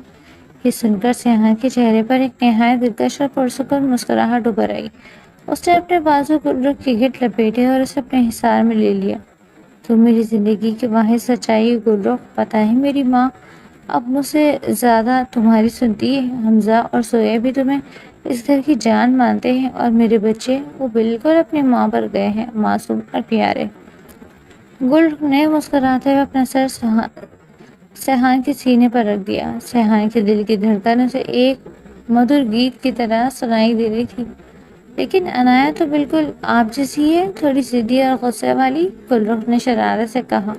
یہ سن کر سیحان کے چہرے پر ایک نہایت دلکش اور پرسکون مسکراہٹ ابھر آئی۔ اس نے اپنے بازو گلرخ کے گھٹ لپیٹے اور اسے اپنے حصار میں لے لیا۔ تم میری زندگی کی واحد سچائی ہو گلرخ، پتہ ہے میری ماں اب مجھ سے زیادہ تمہاری سنتی ہے۔ حمزہ اور سویا بھی تمہیں اس گھر کی جان مانتے ہیں اور میرے بچے، وہ بالکل اپنی ماں پر گئے ہیں، معصوم اور پیارے۔ گلرخ نے مسکراتے ہوئے اپنا سر سیحان کے سینے پر رکھ دیا۔ سیحان کے دل کی دھڑکن اسے ایک مدھر گیت کی طرح سنائی دے رہی تھی۔ لیکن عنایہ تو بالکل آپ جیسی ہے، تھوڑی ضدی اور غصے والی، گلرخ نے شرارت سے کہا۔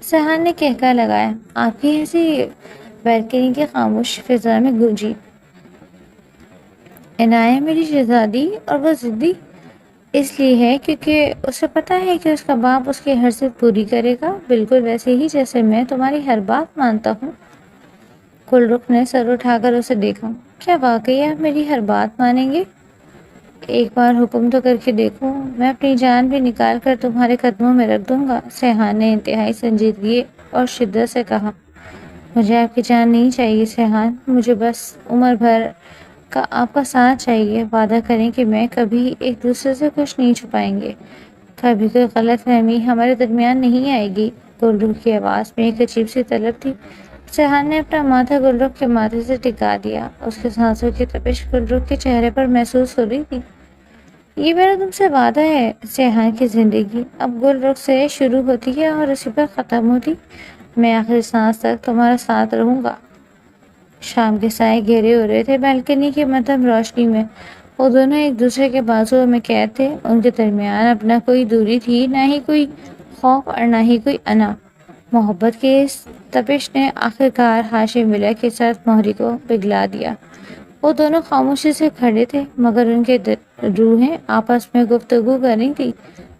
سیحان نے کہکا لگایا۔ آپ کی ہنسی بیلکنی کی خاموش فضا میں گونجی۔ عنایہ میری شہزادی، اور وہ ضدی اس لیے ہے کیونکہ اسے پتہ ہے کہ اس کا باپ اس کی ہر ضد پوری کرے گا، بالکل ویسے ہی جیسے میں تمہاری ہر بات مانتا ہوں۔ گلرخ نے سر اٹھا کر اسے دیکھا۔ کیا واقعی آپ میری ہر بات مانیں گے؟ ایک بار حکم تو کر کے دیکھو، میں اپنی جان بھی نکال کر تمہارے قدموں میں رکھ دوں گا، سیحان نے انتہائی سنجیدگی اور شدت سے کہا۔ مجھے آپ کی جان نہیں چاہیے سیحان، مجھے بس عمر بھر کا آپ کا ساتھ چاہیے۔ وعدہ کریں کہ میں کبھی ایک دوسرے سے کچھ نہیں چھپائیں گے، کبھی کوئی غلط فہمی ہمارے درمیان نہیں آئے گی۔ گلرخ کی آواز میں ایک عجیب سی طلب تھی۔ سیحان نے اپنا ماتھا گلرخ کے ماتھے سے ٹکا دیا۔ اس کے سانسوں کی تپش گلرخ کے چہرے پر محسوس ہو رہی تھی۔ یہ میرا تم سے وعدہ ہے، سیحان کی زندگی اب گلرخ سے شروع ہوتی ہے اور اسی پر ختم ہوتی۔ میں آخری سانس تک تمہارا ساتھ رہوں گا۔ شام کے سائے گہرے ہو رہے تھے۔ بالکنی کی مدھم روشنی میں وہ دونوں ایک دوسرے کے بازوؤں میں قید تھے۔ ان کے درمیان اب نہ کوئی دوری تھی، نہ ہی کوئی خوف اور نہ ہی کوئی انا۔ محبت کی اس تپش نے آخرکار ہاشم ولا کے ساتھ مہری کو پگھلا دیا۔ وہ دونوں خاموشی سے کھڑے تھے مگر ان کے روحیں آپس میں گفتگو کر رہی تھی۔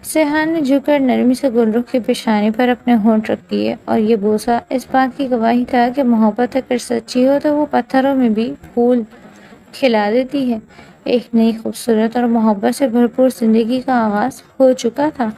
سیحان نے جھک کر نرمی سے گلرخ کی پیشانی پر اپنے ہونٹ رکھ دیے اور یہ بوسہ اس بات کی گواہی تھا کہ محبت اگر سچی ہو تو وہ پتھروں میں بھی پھول کھلا دیتی ہے۔ ایک نئی خوبصورت اور محبت سے بھرپور زندگی کا آغاز ہو چکا تھا۔